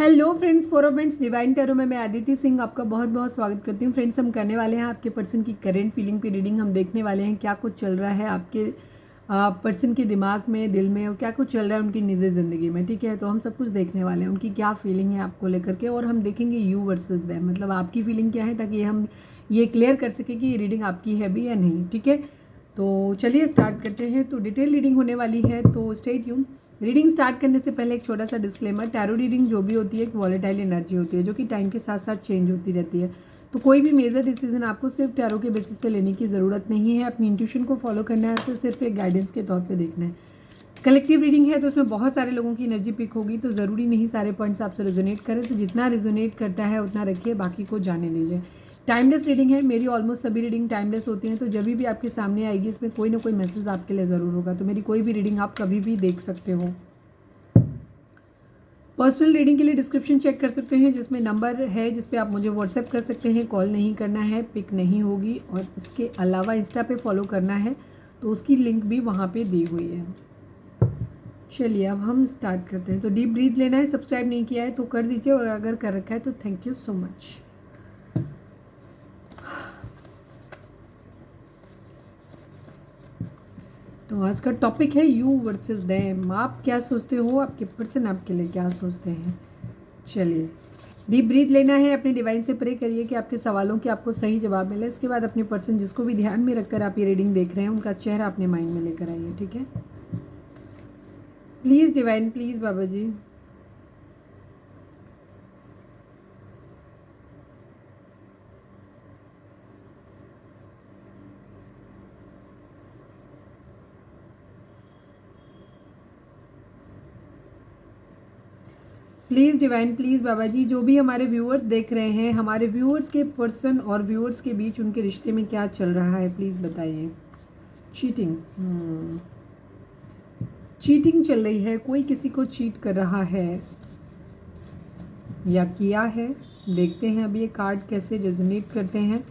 Hello friends, four friends divine tarot में मैं आदिति सिंह आपका बहुत बहुत स्वागत करती हूँ। फ्रेंड्स, हम करने वाले हैं आपके पर्सन की करेंट फीलिंग पे रीडिंग। हम देखने वाले हैं क्या कुछ चल रहा है आपके पर्सन के दिमाग में, दिल में, और क्या कुछ चल रहा है उनकी निजी ज़िंदगी में। ठीक है, तो हम सब कुछ देखने वाले हैं उनकी क्या फीलिंग है आपको लेकर के, और हम देखेंगे यू वर्सेस देम, मतलब आपकी फीलिंग क्या है, ताकि हम ये क्लियर कर सकें कि ये रीडिंग आपकी है भी या नहीं। ठीक है, तो चलिए स्टार्ट करते हैं। तो डिटेल रीडिंग होने वाली है, तो स्टे ट्यून। रीडिंग स्टार्ट करने से पहले एक छोटा सा डिस्क्लेमर, टैरो रीडिंग जो भी होती है एक वॉलेटाइल एनर्जी होती है जो कि टाइम के साथ साथ चेंज होती रहती है। तो कोई भी मेजर डिसीजन आपको सिर्फ टैरो के बेसिस पे लेने की ज़रूरत नहीं है। अपनी इंट्यूशन को फॉलो करना है, उसे सिर्फ एक गाइडेंस के तौर पे देखना है। कलेक्टिव रीडिंग है तो उसमें बहुत सारे लोगों की एनर्जी पिक होगी, तो ज़रूरी नहीं सारे पॉइंट्स आपसे रेजोनेट करें। तो जितना रेजोनेट करता है उतना रखिए, बाकी को जाने दीजिए। टाइमलेस रीडिंग है, मेरी ऑलमोस्ट सभी रीडिंग टाइमलेस होती हैं, तो जब भी आपके सामने आएगी इसमें कोई ना कोई मैसेज आपके लिए ज़रूर होगा। तो मेरी कोई भी रीडिंग आप कभी भी देख सकते हो। पर्सनल रीडिंग के लिए डिस्क्रिप्शन चेक कर सकते हैं, जिसमें नंबर है जिस पे आप मुझे व्हाट्सएप कर सकते हैं। कॉल नहीं करना है, पिक नहीं होगी, और इसके अलावा इंस्टा पे फॉलो करना है तो उसकी लिंक भी वहाँ पे दी हुई है। चलिए अब हम स्टार्ट करते हैं। तो डीप ब्रीथ लेना है, सब्सक्राइब नहीं किया है तो कर दीजिए, और अगर कर रखा है तो थैंक यू सो मच। तो आज का टॉपिक है यू वर्सेस देम। आप क्या सोचते हो, आपके पर्सन आपके लिए क्या सोचते हैं। चलिए डीप ब्रीथ लेना है, अपने डिवाइन से प्रे करिए कि आपके सवालों के आपको सही जवाब मिले। इसके बाद अपने पर्सन जिसको भी ध्यान में रखकर आप ये रीडिंग देख रहे हैं उनका चेहरा अपने माइंड में लेकर आइए। ठीक है, please divine, please Baba ji. Please divine, please Baba ji. जो भी हमारे व्यूअर्स देख रहे हैं, हमारे व्यूअर्स के पर्सन और व्यूअर्स के बीच उनके रिश्ते में क्या चल रहा है, प्लीज़ बताइए। चीटिंग, चीटिंग चल रही है, कोई किसी को चीट कर रहा है या किया है। देखते हैं अभी ये कार्ड कैसे रेजोनेट करते हैं।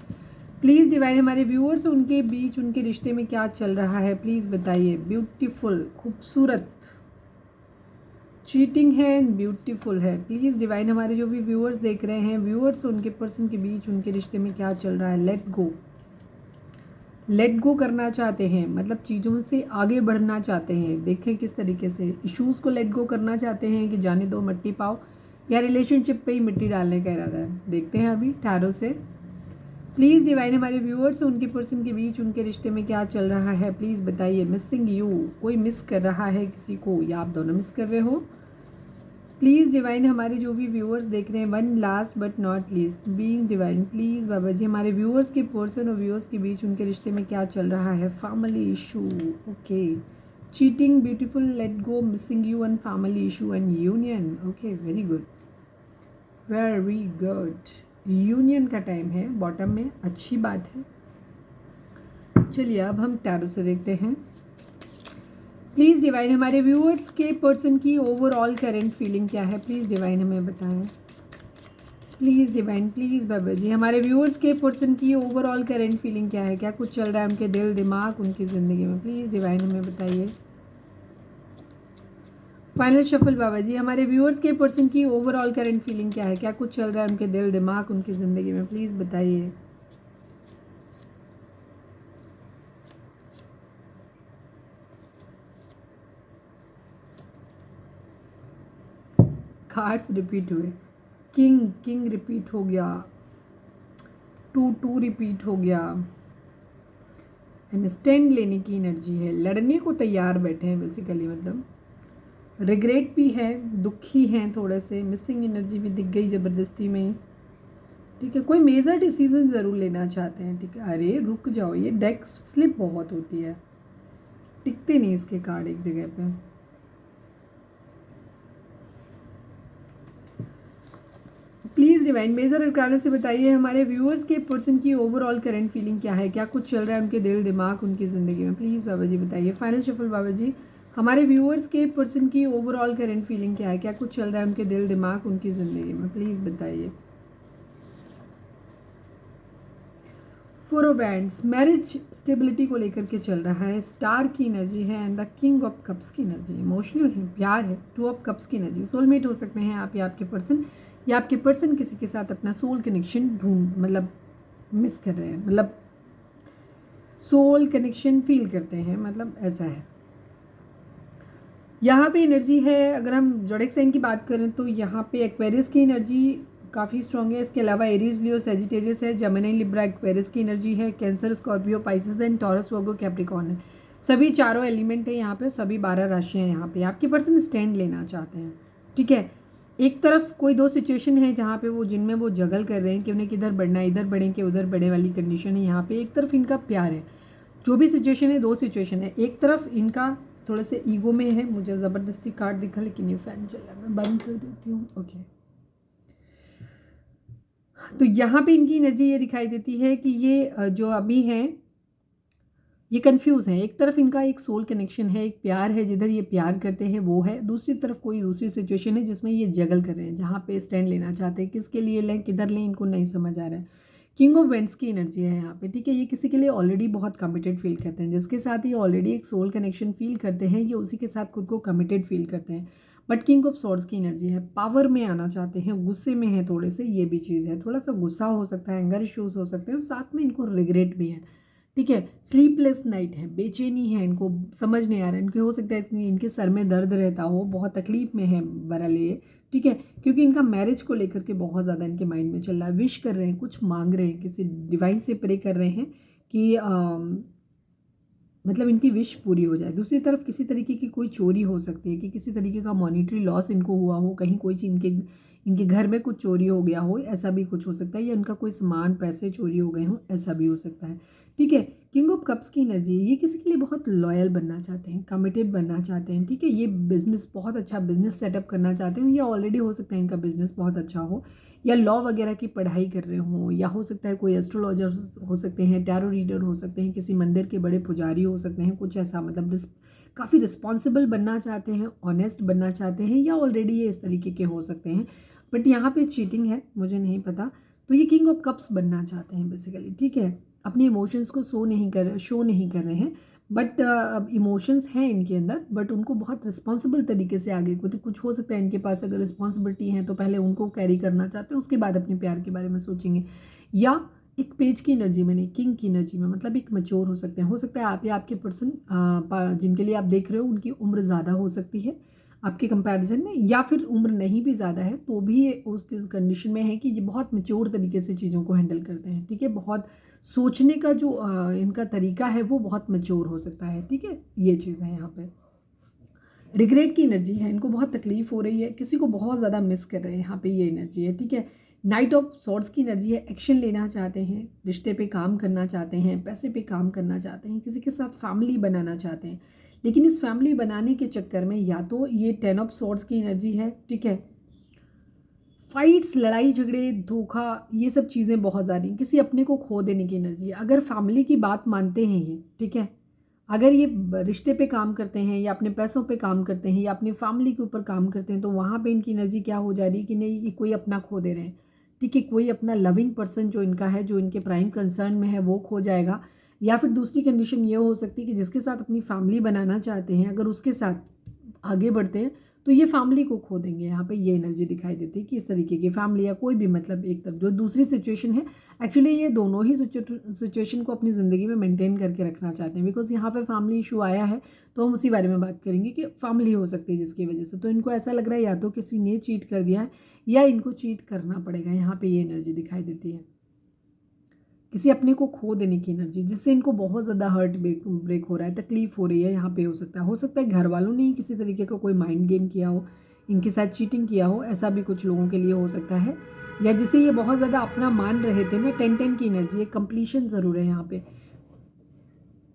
प्लीज़ डिवाइन, हमारे व्यूअर्स उनके बीच उनके रिश्ते में क्या चल रहा है, प्लीज़ बताइए। ब्यूटीफुल, खूबसूरत। चीटिंग है एंड ब्यूटीफुल है। प्लीज़ डिवाइन, हमारे जो भी व्यूअर्स देख रहे हैं, व्यूअर्स उनके पर्सन के बीच उनके रिश्ते में क्या चल रहा है। लेट गो, लेट गो करना चाहते हैं, मतलब चीज़ों से आगे बढ़ना चाहते हैं। देखें किस तरीके से इश्यूज़ को लेट गो करना चाहते हैं, कि जाने दो मट्टी पाओ, या रिलेशनशिप पे ही मिट्टी डालने का इरादा है। देखते हैं अभी टैरो से। प्लीज़ डिवाइन, हमारे व्यूअर्स उनके पर्सन के बीच उनके रिश्ते में क्या चल रहा है, प्लीज़ बताइए। मिसिंग यू, कोई मिस कर रहा है किसी को, या आप दोनों मिस कर रहे हो। प्लीज़ डिवाइन, हमारे जो भी व्यूअर्स देख रहे हैं, one last but not least being divine, please Baba ji, हमारे व्यूअर्स के पर्सन और व्यूअर्स के बीच उनके रिश्ते में क्या चल रहा है। Family issue, okay. Cheating, beautiful, let go, missing you and family issue and union. Okay, very good, very good. Union का टाइम है बॉटम में, अच्छी बात है। चलिए अब हम टैरो से देखते हैं। प्लीज़ डिवाइन, हमारे व्यूअर्स के पर्सन की ओवरऑल करंट फीलिंग क्या है, प्लीज़ डिवाइन हमें बताएं। Please divine, please Baba ji, हमारे व्यूअर्स के पर्सन की ओवरऑल करंट फीलिंग क्या है, क्या कुछ चल रहा है उनके दिल दिमाग उनकी ज़िंदगी में, प्लीज़ डिवाइन हमें बताइए। फाइनल शफल बाबा जी, हमारे व्यूअर्स के पर्सन की ओवरऑल करंट फीलिंग क्या है, क्या कुछ चल रहा है उनके दिल दिमाग उनकी ज़िंदगी में, प्लीज़ बताइए। कार्ड्स रिपीट हुए, किंग, किंग रिपीट हो गया, 2 रिपीट हो गया, एंड स्टैंड लेने की एनर्जी है, लड़ने को तैयार बैठे हैं बेसिकली, मतलब रिग्रेट भी है, दुखी हैं थोड़े से, मिसिंग एनर्जी भी दिख गई ज़बरदस्ती में। ठीक है, कोई मेजर डिसीजन ज़रूर लेना चाहते हैं। ठीक है, अरे रुक जाओ, ये डेक स्लिप बहुत होती है, टिकते नहीं इसके कार्ड एक जगह पे। प्लीज़ डिवाइन, मेजर अरकाना से बताइए हमारे व्यूअर्स के पर्सन की ओवरऑल करंट फीलिंग क्या है, क्या कुछ चल रहा है उनके दिल दिमाग उनकी ज़िंदगी में, प्लीज़ बाबा जी बताइए। फाइनल शफल बाबा जी, हमारे व्यूअर्स के पर्सन की ओवरऑल करंट फीलिंग क्या है, क्या कुछ चल रहा है उनके दिल दिमाग उनकी ज़िंदगी में, प्लीज़ बताइए। Four of wands marriage stability को लेकर के चल रहा है, स्टार की एनर्जी है and the king of cups की एनर्जी, इमोशनल है, प्यार है, टू ऑफ कप्स की एनर्जी, सोलमेट हो सकते हैं आप या आपके पर्सन, या आपके पर्सन किसी के साथ अपना सोल कनेक्शन मतलब मिस कर रहे हैं, मतलब सोल कनेक्शन फील करते हैं, मतलब ऐसा है। यहाँ पे एनर्जी है, अगर हम जोडिक साइन की बात करें तो यहाँ पे एक्वेरियस की एनर्जी काफ़ी स्ट्रॉन्ग है। इसके अलावा एरीज, लियो, सेजिटेरियस है, जेमिनी, लिब्रा, एक्वेरियस की एनर्जी है, cancer, Scorpio, Pisces and taurus, Virgo, Capricorn है। सभी चारों एलिमेंट है यहाँ पे, सभी 12 राशियाँ हैं यहाँ पे। आपके पर्सन स्टैंड लेना चाहते हैं, ठीक है। एक तरफ कोई दो सिचुएशन है जहाँ पे वो जिनमें वो जगल कर रहे हैं कि उन्हें किधर बढ़ना है, इधर बढ़ें कि उधर बढ़े वाली कंडीशन है यहाँ पे। एक तरफ इनका प्यार है, जो भी सिचुएशन है, दो सिचुएशन है। एक तरफ इनका थोड़ा से ईगो में है, मुझे ज़बरदस्ती कार्ड दिखा लेकिन ये फ़ैन चल रहा है, मैं बंद कर देती हूँ। ओके, तो यहाँ पे इनकी एनर्जी ये दिखाई देती है कि ये जो अभी हैं ये कंफ्यूज हैं। एक तरफ इनका एक सोल कनेक्शन है, एक प्यार है, जिधर ये प्यार करते हैं वो है। दूसरी तरफ कोई दूसरी सिचुएशन है जिसमें ये जगल कर रहे हैं, जहाँ पे स्टैंड लेना चाहते हैं, किसके लिए लें, किधर लें, इनको नहीं समझ आ रहा है। किंग ऑफ वेंट्स की एनर्जी है यहाँ पे, ठीक है। ये किसी के लिए ऑलरेडी बहुत कमिटेड फील करते हैं, जिसके साथ ये ऑलरेडी एक सोल कनेक्शन फील करते हैं, ये उसी के साथ खुद को कमिटेड फील करते हैं। बट किंग ऑफ सॉर्ड्स की एनर्जी है, पावर में आना चाहते हैं, गुस्से में है थोड़े से, ये भी चीज़ है। थोड़ा सा गुस्सा हो सकता है, एंगर इश्यूज हो सकते हैं, और साथ में इनको रिग्रेट भी है, ठीक है। स्लीपलेस नाइट है, बेचैनी है, इनको समझ नहीं आ रहा है। इनके हो सकता है इसलिए इनके सर में दर्द रहता हो, बहुत तकलीफ में है बहरहाल ये, ठीक है। क्योंकि इनका मैरिज को लेकर के बहुत ज़्यादा इनके माइंड में चल रहा है। विश कर रहे हैं, कुछ मांग रहे हैं, किसी डिवाइन से प्रे कर रहे हैं कि मतलब इनकी विश पूरी हो जाए। दूसरी तरफ किसी तरीके की कोई चोरी हो सकती है, कि किसी तरीके का मॉनिटरी लॉस इनको हुआ हो, कहीं कोई चीज़ इनके घर में कुछ चोरी हो गया हो, ऐसा भी कुछ हो सकता है, या इनका कोई सामान, पैसे चोरी हो गए हों, ऐसा भी हो सकता है, ठीक है। किंग ऑफ कप्स की एनर्जी, ये किसी के लिए बहुत लॉयल बनना चाहते हैं, कमिटेड बनना चाहते हैं, ठीक है। ये बिजनेस, बहुत अच्छा बिजनेस सेटअप करना चाहते हैं, या ऑलरेडी हो सकता है इनका बिजनेस बहुत अच्छा हो, या लॉ वगैरह की पढ़ाई कर रहे हों, या हो सकता है कोई एस्ट्रोलॉजर हो सकते हैं, टैरो रीडर हो सकते हैं, किसी मंदिर के बड़े पुजारी हो सकते हैं, कुछ ऐसा, मतलब काफ़ी रिस्पॉन्सिबल बनना चाहते हैं, ऑनेस्ट बनना चाहते हैं, या ऑलरेडी ये इस तरीके के हो सकते हैं। बट यहाँ पे चीटिंग है, मुझे नहीं पता। तो ये किंग ऑफ कप्स बनना चाहते हैं बेसिकली, ठीक है। अपने इमोशंस को शो नहीं कर रहे हैं, बट इमोशंस हैं इनके अंदर, बट उनको बहुत रिस्पॉन्सिबल तरीके से आगे कुछ हो सकता है इनके पास, अगर रिस्पॉन्सिबिलिटी है तो पहले उनको कैरी करना चाहते हैं, उसके बाद अपने प्यार के बारे में सोचेंगे। या एक पेज की एनर्जी में नहीं, किंग की एनर्जी में, मतलब एक मैच्योर हो सकता है आप या आपके पर्सन जिनके लिए आप देख रहे हो उनकी उम्र ज़्यादा हो सकती है आपके कंपैरिजन में, या फिर उम्र नहीं भी ज़्यादा है तो भी ये उस कंडीशन में है कि ये बहुत मैच्योर तरीके से चीज़ों को हैंडल करते हैं, ठीक है। बहुत सोचने का जो इनका तरीका है वो बहुत मैच्योर हो सकता है, ठीक है। ये चीज़ है यहाँ पे। रिग्रेट की एनर्जी है, इनको बहुत तकलीफ हो रही है, किसी को बहुत ज़्यादा मिस कर रहे हैं, यहाँ पे ये एनर्जी है, ठीक है। नाइट ऑफ सॉर्ड्स की एनर्जी है, एक्शन लेना चाहते हैं, रिश्ते पे काम करना चाहते हैं, पैसे पे काम करना चाहते हैं, किसी के साथ फैमिली बनाना चाहते हैं। लेकिन इस फैमिली बनाने के चक्कर में या तो ये 10 ऑफ सॉर्ड्स की एनर्जी है, ठीक है, फाइट्स, लड़ाई झगड़े, धोखा, ये सब चीज़ें बहुत ज़्यादा, किसी अपने को खो देने की एनर्जी है। अगर फैमिली की बात मानते हैं ये, ठीक है, अगर ये रिश्ते पे काम करते हैं, या अपने पैसों पे काम करते हैं, या अपनी फैमिली के ऊपर काम करते हैं, तो वहाँ पे इनकी एनर्जी क्या हो जा रही है कि नहीं, ये कोई अपना खो दे रहे हैं, ठीक है। कोई अपना लविंग पर्सन जो इनका है, जो इनके प्राइम कंसर्न में है, वो खो जाएगा। या फिर दूसरी कंडीशन ये हो सकती है कि जिसके साथ अपनी फैमिली बनाना चाहते हैं, अगर उसके साथ आगे बढ़ते हैं तो ये फैमिली को खो देंगे। यहाँ पे ये एनर्जी दिखाई देती है कि इस तरीके की फैमिली, या कोई भी, मतलब एक तरफ जो दूसरी सिचुएशन है, एक्चुअली ये दोनों ही सिचुएशन को अपनी ज़िंदगी में मेंटेन करके रखना चाहते हैं। बिकॉज यहाँ पे फैमिली इशू आया है तो हम उसी बारे में बात करेंगे कि फैमिली हो सकती है जिसकी वजह से, तो इनको ऐसा लग रहा है या तो किसी ने चीट कर दिया है या इनको चीट करना पड़ेगा। यहाँ पर ये एनर्जी दिखाई देती है, किसी अपने को खो देने की एनर्जी, जिससे इनको बहुत ज़्यादा हर्ट ब्रेक हो रहा है, तकलीफ हो रही है। यहाँ पे हो सकता है घर वालों ने ही किसी तरीके का कोई माइंड गेम किया हो, इनके साथ चीटिंग किया हो, ऐसा भी कुछ लोगों के लिए हो सकता है। या जिसे ये बहुत ज़्यादा अपना मान रहे थे ना, 10-10 की एनर्जी है, कंप्लीशन ज़रूर है यहाँ पे।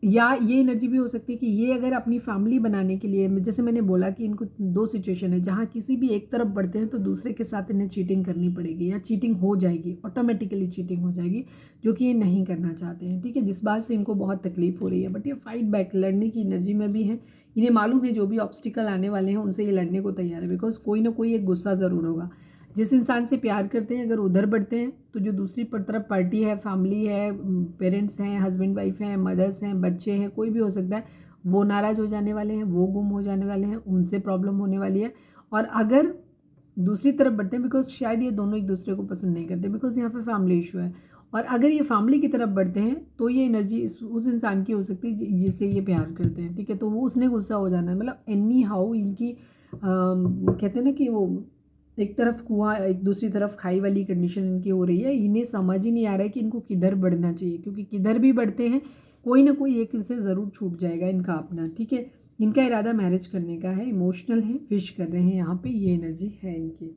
या ये एनर्जी भी हो सकती है कि ये अगर अपनी फैमिली बनाने के लिए, जैसे मैंने बोला कि इनको दो सिचुएशन है जहाँ किसी भी एक तरफ बढ़ते हैं तो दूसरे के साथ इन्हें चीटिंग करनी पड़ेगी, या चीटिंग हो जाएगी, ऑटोमेटिकली चीटिंग हो जाएगी, जो कि ये नहीं करना चाहते हैं, ठीक है। जिस बात से इनको बहुत तकलीफ हो रही है, बट ये फाइट बैक, लड़ने की एनर्जी में भी है। इन्हें मालूम है जो भी ऑब्स्टिकल आने वाले हैं उनसे ये लड़ने को तैयार है, बिकॉज कोई ना कोई एक गुस्सा ज़रूर होगा। जिस इंसान से प्यार करते हैं अगर उधर बढ़ते हैं तो जो दूसरी तरफ पार्टी है, फैमिली है, पेरेंट्स हैं, हस्बैंड वाइफ हैं, मदर्स हैं, बच्चे हैं, कोई भी हो सकता है, वो नाराज़ हो जाने वाले हैं, वो गुम हो जाने वाले हैं, उनसे प्रॉब्लम होने वाली है। और अगर दूसरी तरफ बढ़ते हैं, बिकॉज शायद ये दोनों एक दूसरे को पसंद नहीं करते, बिकॉज यहाँ पे फैमिली इशू है, और अगर ये फैमिली की तरफ बढ़ते हैं तो ये एनर्जी उस इंसान की हो सकती है जिससे ये प्यार करते हैं, ठीक है। तो वो उसने गुस्सा हो जाना है, मतलब एनी हाउ इनकी कहते हैं ना कि वो एक तरफ कुआं एक दूसरी तरफ खाई वाली कंडीशन इनकी हो रही है। इन्हें समझ ही नहीं आ रहा है कि इनको किधर बढ़ना चाहिए, क्योंकि किधर भी बढ़ते हैं कोई ना कोई एक इनसे ज़रूर छूट जाएगा इनका अपना, ठीक है। इनका इरादा मैरिज करने का है, इमोशनल है, विश कर रहे हैं, यहाँ पे ये एनर्जी है इनकी।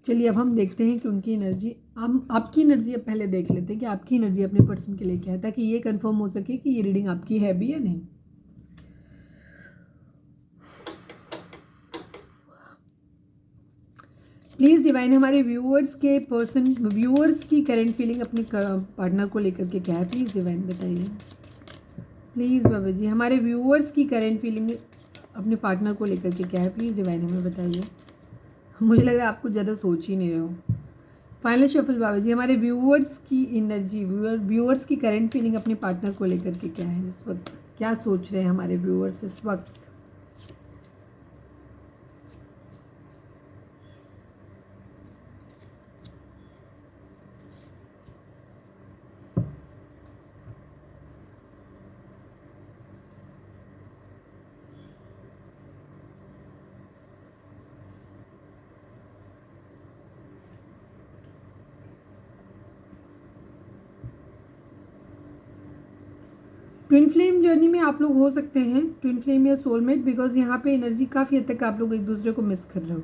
चलिए अब हम देखते हैं कि उनकी एनर्जी, हम आपकी एनर्जी अब पहले देख लेते हैं कि आपकी एनर्जी अपने पर्सन के लिए क्या है, ताकि ये कंफर्म हो सके कि ये रीडिंग आपकी है भी या नहीं। प्लीज़ डिवाइन हमारे व्यूअर्स की करंट फीलिंग अपने पार्टनर को लेकर के क्या है, प्लीज़ डिवाइन बताइए। प्लीज़ बाबा जी हमारे व्यूअर्स की करंट फीलिंग अपने पार्टनर को लेकर के क्या है, प्लीज़ डिवाइन हमें बताइए। मुझे लग रहा है आपको ज़्यादा सोच ही नहीं रहे हो। फाइनल शफल बाबा जी हमारे व्यूअर्स की एनर्जी, व्यूअर्स की करंट फीलिंग अपने पार्टनर को लेकर के क्या है इस वक्त, क्या सोच रहे हैं हमारे व्यूअर्स इस वक्त। ट्विन फ्लेम जर्नी में आप लोग हो सकते हैं, ट्विन फ्लेम या सोलमेट, बिकॉज यहाँ पे एनर्जी काफ़ी हद तक आप लोग एक दूसरे को मिस कर रहे हो।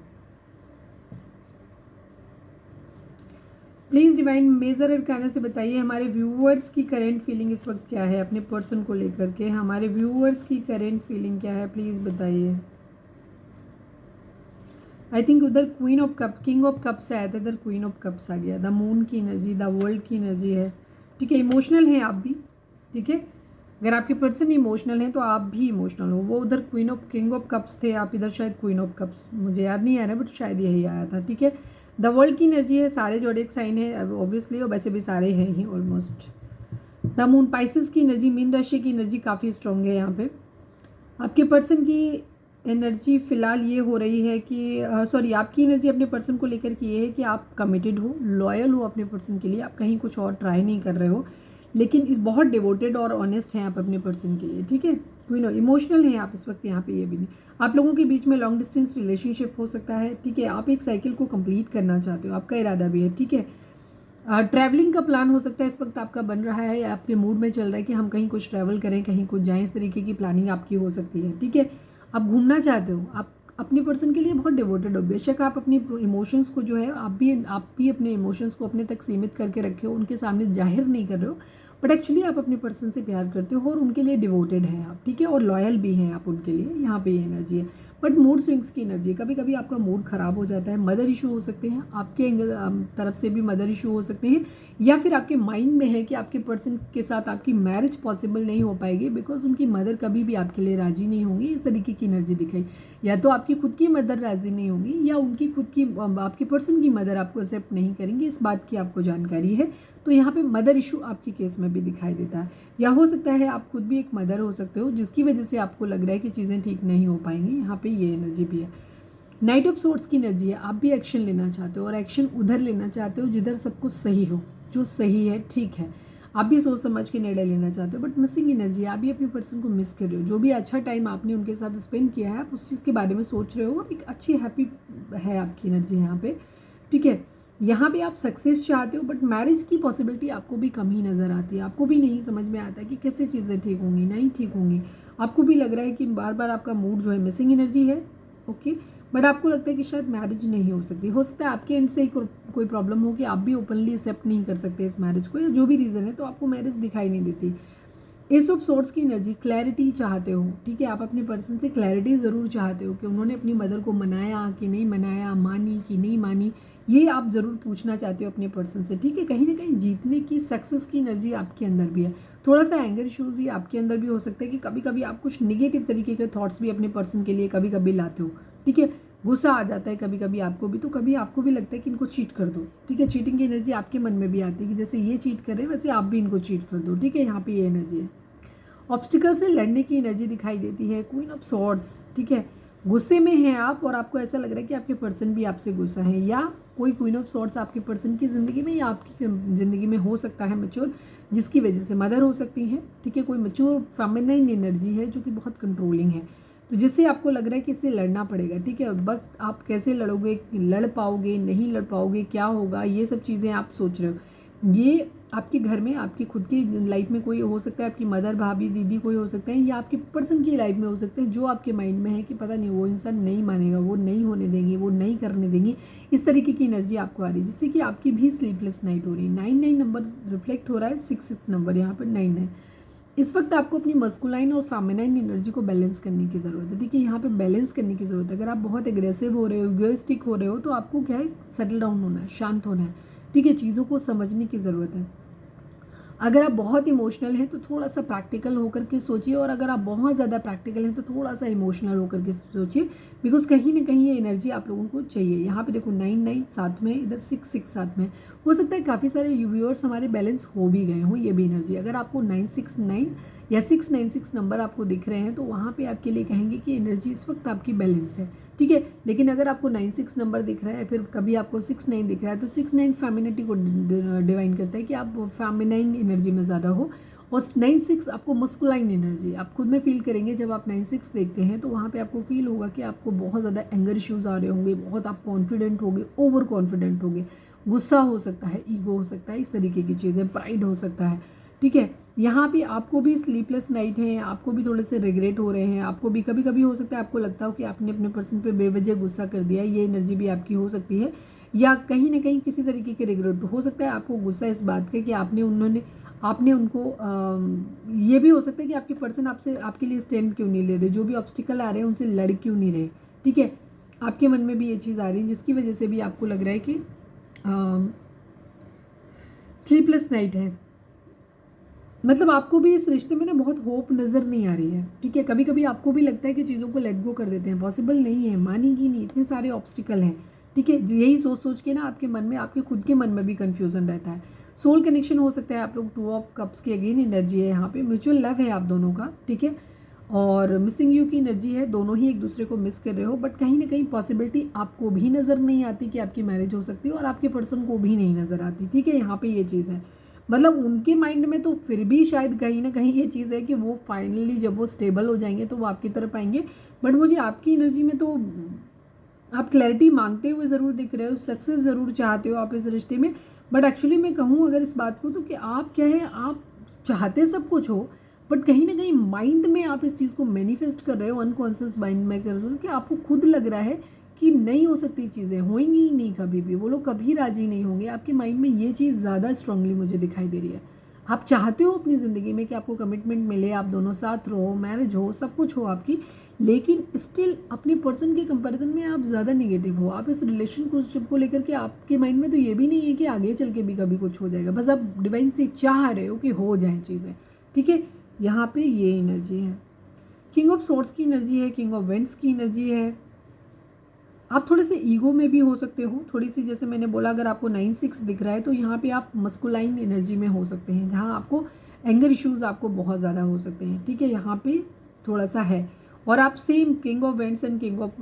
प्लीज़ डिवाइन मेजर अरकाना से बताइए हमारे व्यूअर्स की करेंट फीलिंग इस वक्त क्या है अपने पर्सन को लेकर के, हमारे व्यूअर्स की करेंट फीलिंग क्या है, प्लीज़ बताइए। आई थिंक उधर queen of cup, king of cups आया था, इधर क्वीन ऑफ कप्स आ गया, द मून की एनर्जी, द वर्ल्ड की एनर्जी है, ठीक है। इमोशनल हैं आप भी, ठीक है। अगर आपके पर्सन इमोशनल हैं तो आप भी इमोशनल हो। वो उधर queen of king of cups थे, आप इधर शायद क्वीन ऑफ कप्स, मुझे याद नहीं आ रहा बट शायद यही आया था, ठीक है। द वर्ल्ड की एनर्जी है, सारे जोडिएक साइन है ऑब्वियसली, और वैसे भी सारे हैं ही ऑलमोस्ट। द मून पाइसेस की एनर्जी, मीन राशि की एनर्जी काफ़ी स्ट्रॉन्ग है यहाँ पे। आपके पर्सन की एनर्जी फ़िलहाल ये हो रही है कि सॉरी आपकी एनर्जी अपने पर्सन को लेकर के ये है कि आप कमिटेड हो, लॉयल हो अपने पर्सन के लिए, आप कहीं कुछ और ट्राई नहीं कर रहे हो, लेकिन इस बहुत डिवोटेड और ऑनेस्ट हैं आप अपने पर्सन के लिए, ठीक है। कोई नो इमोशनल हैं आप इस वक्त यहाँ पे, ये भी नहीं। आप लोगों के बीच में लॉन्ग डिस्टेंस रिलेशनशिप हो सकता है, ठीक है। आप एक साइकिल को कंप्लीट करना चाहते हो, आपका इरादा भी है, ठीक है। ट्रैवलिंग का प्लान हो सकता है इस वक्त आपका बन रहा है, या आपके मूड में चल रहा है कि हम कहीं कुछ ट्रैवल करें, कहीं कुछ जाएं, इस तरीके की प्लानिंग आपकी हो सकती है, ठीक है। आप घूमना चाहते हो, आप अपने पर्सन के लिए बहुत डिवोटेड हो। बेशक आप अपनी इमोशंस को जो है आप भी अपने इमोशंस को अपने तक सीमित करके रखे हो, उनके सामने जाहिर नहीं कर रहे हो, बट एक्चुअली आप अपने पर्सन से प्यार करते हो और उनके लिए डिवोटेड हैं आप, ठीक है। और लॉयल भी हैं आप उनके लिए, यहाँ पे ये एनर्जी है। बट मूड स्विंग्स की एनर्जी, कभी कभी आपका मूड ख़राब हो जाता है, मदर इशू हो सकते हैं आपके तरफ से भी, मदर इशू हो सकते हैं, या फिर आपके माइंड में है कि आपके पर्सन के साथ आपकी मैरिज पॉसिबल नहीं हो पाएगी बिकॉज उनकी मदर कभी भी आपके लिए राज़ी नहीं होंगी, इस तरीके की एनर्जी दिखाई। या तो आपकी खुद की मदर राज़ी नहीं होंगी, या उनकी खुद की आपके पर्सन की मदर आपको एक्सेप्ट नहीं करेंगी, इस बात की आपको जानकारी है। तो यहाँ पे मदर इशू आपके केस में भी दिखाई देता है, या हो सकता है आप खुद भी एक मदर हो सकते हो जिसकी वजह से आपको लग रहा है कि चीज़ें ठीक नहीं हो पाएंगी, यहाँ पे ये एनर्जी भी है। नाइट ऑफ सोर्ट्स की एनर्जी है, आप भी एक्शन लेना चाहते हो, और एक्शन उधर लेना चाहते हो जिधर सब कुछ सही हो, जो सही है, ठीक है। आप भी सोच समझ के निर्णय लेना चाहते हो, बट मिसिंग एनर्जी है, आप भी अपने पर्सन को मिस कर रहे हो। जो भी अच्छा टाइम आपने उनके साथ स्पेंड किया है, आप उस चीज़ के बारे में सोच रहे हो, और एक अच्छी हैप्पी है आपकी एनर्जी यहाँ पे, ठीक है। यहाँ पे आप सक्सेस चाहते हो, बट मैरिज की पॉसिबिलिटी आपको भी कम ही नज़र आती है। आपको भी नहीं समझ में आता कि कैसे चीज़ें ठीक होंगी, नहीं ठीक होंगी। आपको भी लग रहा है कि बार बार आपका मूड जो है, मिसिंग एनर्जी है, ओके। बट आपको लगता है कि शायद मैरिज नहीं हो सकती, हो सकता है आपके एंड से कोई प्रॉब्लम हो कि आप भी ओपनली एक्सेप्ट नहीं कर सकते इस मैरिज को, या जो भी रीज़न है, तो आपको मैरिज दिखाई नहीं देती। एस ऑफ सोर्ट्स की एनर्जी, क्लैरिटी चाहते हो, ठीक है। आप अपने पर्सन से क्लैरिटी ज़रूर चाहते हो कि उन्होंने अपनी मदर को मनाया कि नहीं मनाया, मानी कि नहीं मानी, ये आप ज़रूर पूछना चाहते हो अपने पर्सन से, ठीक है। कहीं ना कहीं जीतने की, सक्सेस की एनर्जी आपके अंदर भी है। थोड़ा सा एंगर इशूज़ भी आपके अंदर भी हो सकता है कि कभी कभी आप कुछ निगेटिव तरीके के थॉट्स भी अपने पर्सन के लिए कभी कभी लाते हो, ठीक है। गुस्सा आ जाता है कभी कभी आपको भी, तो कभी आपको भी लगता है कि इनको चीट कर दो, ठीक है। चीटिंग की एनर्जी आपके मन में भी आती है कि जैसे ये चीट कर रहे हैं वैसे आप भी इनको चीट कर दो, ठीक है। यहाँ पे ये एनर्जी है। ऑब्स्टिकल से लड़ने की एनर्जी दिखाई देती है, क्वीन ऑफ सॉर्ड्स, ठीक है। गुस्से में हैं आप और आपको ऐसा लग रहा है कि आपके पर्सन भी आपसे गुस्सा है, या कोई क्वीन ऑफ सॉर्ड्स आपके पर्सन की ज़िंदगी में या आपकी ज़िंदगी में हो सकता है मैच्योर, जिसकी वजह से मदर हो सकती हैं, ठीक है। कोई मैच्योर फेमिनाइन एनर्जी है जो कि बहुत कंट्रोलिंग है, तो जिससे आपको लग रहा है कि इससे लड़ना पड़ेगा, ठीक है। बस आप कैसे लड़ोगे, लड़ पाओगे नहीं लड़ पाओगे, क्या होगा, ये सब चीज़ें आप सोच रहे हो। ये आपके घर में आपकी खुद की लाइफ में कोई हो सकता है, आपकी मदर, भाभी, दीदी कोई हो सकता है, या आपके पर्सन की लाइफ में हो सकते हैं, जो आपके माइंड में है कि पता नहीं वो इंसान नहीं मानेगा, वो नहीं होने देंगे, वो नहीं करने देंगे, इस तरीके की एनर्जी आपको आ रही है, जिससे कि आपकी भी स्लीपलेस नाइट हो रही है। 99 नंबर रिफ्लेक्ट हो रहा है, 66 नंबर यहाँ पर 9 है। इस वक्त आपको अपनी मस्कुलाइन और फेमिनाइन एनर्जी को बैलेंस करने की ज़रूरत है, ठीक है। यहाँ पे बैलेंस करने की ज़रूरत है। अगर आप बहुत एग्रेसिव हो रहे हो, इगोइस्टिक हो रहे हो, तो आपको क्या है, सेटल डाउन होना है, शांत होना है, ठीक है। चीज़ों को समझने की ज़रूरत है। अगर आप बहुत इमोशनल हैं तो थोड़ा सा प्रैक्टिकल होकर के सोचिए, और अगर आप बहुत ज़्यादा प्रैक्टिकल हैं तो थोड़ा सा इमोशनल होकर के सोचिए, बिकॉज कहीं ना कहीं ये एनर्जी आप लोगों को चाहिए। यहाँ पे देखो 9 साथ में, इधर 6 साथ में, हो सकता है काफ़ी सारे व्यूअर्स हमारे बैलेंस हो भी गए हों, ये भी एनर्जी। अगर आपको 969 या 696 नंबर आपको दिख रहे हैं तो वहाँ पे आपके लिए कहेंगे कि एनर्जी इस वक्त आपकी बैलेंस है, ठीक है। लेकिन अगर आपको 96 नंबर दिख रहा है, फिर कभी आपको 69 दिख रहा है, तो 69 फेमिनिटी को डिवाइन करता है कि आप फेमिनाइन एनर्जी में ज़्यादा हो, और 96 आपको मस्कुलाइन एनर्जी, आप खुद में फील करेंगे जब आप 96 देखते हैं, तो वहाँ पे आपको फील होगा कि आपको बहुत ज़्यादा एंगर इश्यूज़ आ रहे होंगे, बहुत आप कॉन्फिडेंट होंगे, ओवर कॉन्फिडेंट होंगे, गुस्सा हो सकता है, ईगो हो सकता है, इस तरीके की चीज़ें, प्राइड हो सकता है, ठीक है। यहाँ पे आपको भी स्लीपलेस नाइट है, आपको भी थोड़े से रिग्रेट हो रहे हैं, आपको भी कभी कभी हो सकता है आपको लगता हो कि आपने अपने पर्सन पे बेवजह गुस्सा कर दिया, ये एनर्जी भी आपकी हो सकती है। या कहीं ना कहीं किसी तरीके के रिग्रेट हो सकता है आपको, गुस्सा इस बात का कि आपने उनको ये भी हो सकता है कि आपके पर्सन आपसे, आपके लिए स्टैंड क्यों नहीं ले रहे, जो भी ऑब्स्टिकल आ रहे हैं उनसे लड़ क्यों नहीं रहे, ठीक है। आपके मन में भी ये चीज़ आ रही है, जिसकी वजह से भी आपको लग रहा है कि स्लीपलेस नाइट है। मतलब आपको भी इस रिश्ते में ना बहुत होप नज़र नहीं आ रही है, ठीक है। कभी कभी आपको भी लगता है कि चीज़ों को लेट गो कर देते हैं, पॉसिबल नहीं है, मानेगी नहीं, इतने सारे ऑब्स्टिकल हैं, ठीक है। यही सोच सोच के ना आपके मन में, आपके खुद के मन में भी कन्फ्यूज़न रहता है। सोल कनेक्शन हो सकता है आप लोग, 2 ऑफ कप्स की अगेन एनर्जी है यहाँ पे, म्यूचुअल लव है आप दोनों का, ठीक है। और मिसिंग यू की एनर्जी है, दोनों ही एक दूसरे को मिस कर रहे हो, बट कहीं ना कहीं पॉसिबिलिटी आपको भी नज़र नहीं आती कि आपकी मैरिज हो सकती है, और आपके पर्सन को भी नहीं नज़र आती, ठीक है। यहाँ पे ये चीज़ है, मतलब उनके माइंड में तो फिर भी शायद कहीं ना कहीं ये चीज़ है कि वो फाइनली जब वो स्टेबल हो जाएंगे तो वो आपकी तरफ आएंगे, बट मुझे आपकी एनर्जी में तो आप क्लैरिटी मांगते हुए ज़रूर दिख रहे हो, सक्सेस ज़रूर चाहते हो आप इस रिश्ते में, बट एक्चुअली मैं कहूँ अगर इस बात को, तो कि आप क्या है, आप चाहते सब कुछ हो, बट कहीं ना कहीं माइंड में आप इस चीज़ को मैनिफेस्ट कर रहे हो, अनकॉन्शियस माइंड में कर रहे हो, कि आपको खुद लग रहा है कि नहीं हो सकती चीज़ें, होंगी ही नहीं कभी भी, वो लोग कभी राजी नहीं होंगे। आपके माइंड में ये चीज़ ज़्यादा स्ट्रांगली मुझे दिखाई दे रही है। आप चाहते हो अपनी ज़िंदगी में कि आपको कमिटमेंट मिले, आप दोनों साथ रहो, मैरिज हो, सब कुछ हो आपकी, लेकिन स्टिल अपने पर्सन के कंपैरिजन में आप ज़्यादा निगेटिव हो। आप इस रिलेशनशिप को लेकर के आपके माइंड में तो ये भी नहीं है कि आगे चल के भी कभी कुछ हो जाएगा, बस आप डिवाइन से चाह रहे हो कि हो जाए चीज़ें, ठीक है। यहाँ पे ये एनर्जी है, किंग ऑफ सोर्ड्स की एनर्जी है, किंग ऑफ वेंट्स की एनर्जी है। आप थोड़े से ईगो में भी हो सकते हो, थोड़ी सी, जैसे मैंने बोला अगर आपको 9-6 दिख रहा है तो यहाँ पे आप मस्कुलाइन एनर्जी में हो सकते हैं, जहाँ आपको एंगर इश्यूज़ आपको बहुत ज़्यादा हो सकते हैं, ठीक है। यहाँ पे थोड़ा सा है, और आप same king of vents and king of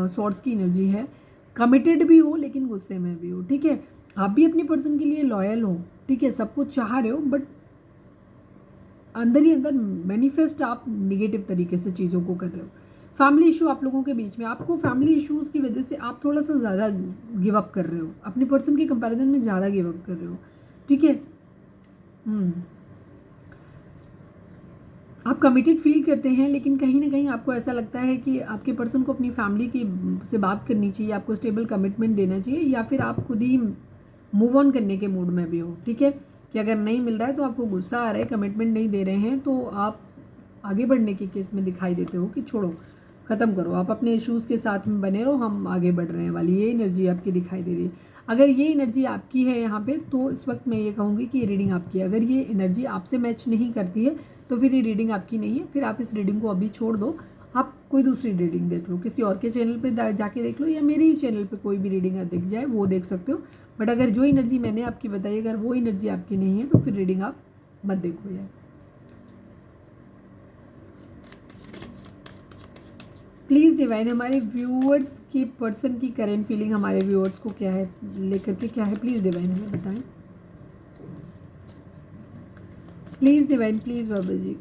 swords की एनर्जी है, कमिटेड भी हो लेकिन गुस्से में भी हो, ठीक है। आप भी अपने पर्सन के लिए लॉयल हो, ठीक है, सब कुछ चाह रहे हो, बट अंदर ही अंदर मैनिफेस्ट आप निगेटिव तरीके से चीज़ों को कर रहे हो। फैमिली इशू आप लोगों के बीच में, आपको फैमिली इश्यूज़ की वजह से आप थोड़ा सा ज़्यादा गिव अप कर रहे हो, अपने पर्सन के कंपैरिजन में ज़्यादा गिव अप कर रहे हो, ठीक है। आप कमिटेड फील करते हैं, लेकिन कहीं ना कहीं आपको ऐसा लगता है कि आपके पर्सन को अपनी फैमिली की से बात करनी चाहिए, आपको स्टेबल कमिटमेंट देना चाहिए, या फिर आप खुद ही मूव ऑन करने के मूड में भी हो, ठीक है। कि अगर नहीं मिल रहा है तो आपको गुस्सा आ रहा है, कमिटमेंट नहीं दे रहे हैं, तो आप आगे बढ़ने के केस में दिखाई देते हो कि छोड़ो, ख़त्म करो, आप अपने इश्यूज़ के साथ में बने रहो, हम आगे बढ़ रहे हैं वाली ये एनर्जी आपकी दिखाई दे रही है। अगर ये एनर्जी आपकी है यहाँ पे, तो इस वक्त मैं ये कहूँगी कि ये रीडिंग आपकी है। अगर ये एनर्जी आपसे मैच नहीं करती है तो फिर ये रीडिंग आपकी नहीं है, फिर आप इस रीडिंग को अभी छोड़ दो आप कोई दूसरी रीडिंग देख लो, किसी और के चैनल पे जाके देख लो, या मेरे ही चैनल पे कोई भी रीडिंग दिख जाए वो देख सकते हो। बट अगर जो एनर्जी मैंने आपकी बताई अगर वो एनर्जी आपकी नहीं है तो फिर रीडिंग आप मत देखो यार। प्लीज़ डिवाइन हमारे व्यूअर्स के पर्सन की करेंट फीलिंग हमारे व्यूअर्स को क्या है, लेकर के क्या है, प्लीज़ डिवाइन हमें बताएं। Please divine, please Baba ji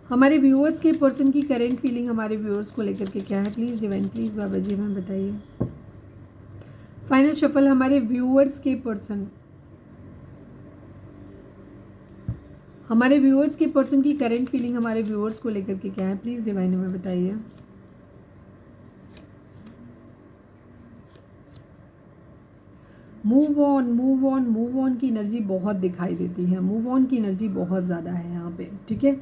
हमारे व्यूअर्स के पर्सन की करेंट फीलिंग हमारे व्यूअर्स को लेकर के क्या है, प्लीज़ डिवाइन, प्लीज़ बाबा जी हमें बताइए। फाइनल शफल हमारे व्यूअर्स के पर्सन, हमारे व्यूअर्स के पर्सन की करेंट फीलिंग हमारे व्यूअर्स को लेकर के क्या है, प्लीज़ डिवाइन हमें बताइए। Move on, move on, move on की एनर्जी बहुत दिखाई देती है, मूव ऑन की एनर्जी बहुत ज़्यादा है यहाँ पे, ठीक है।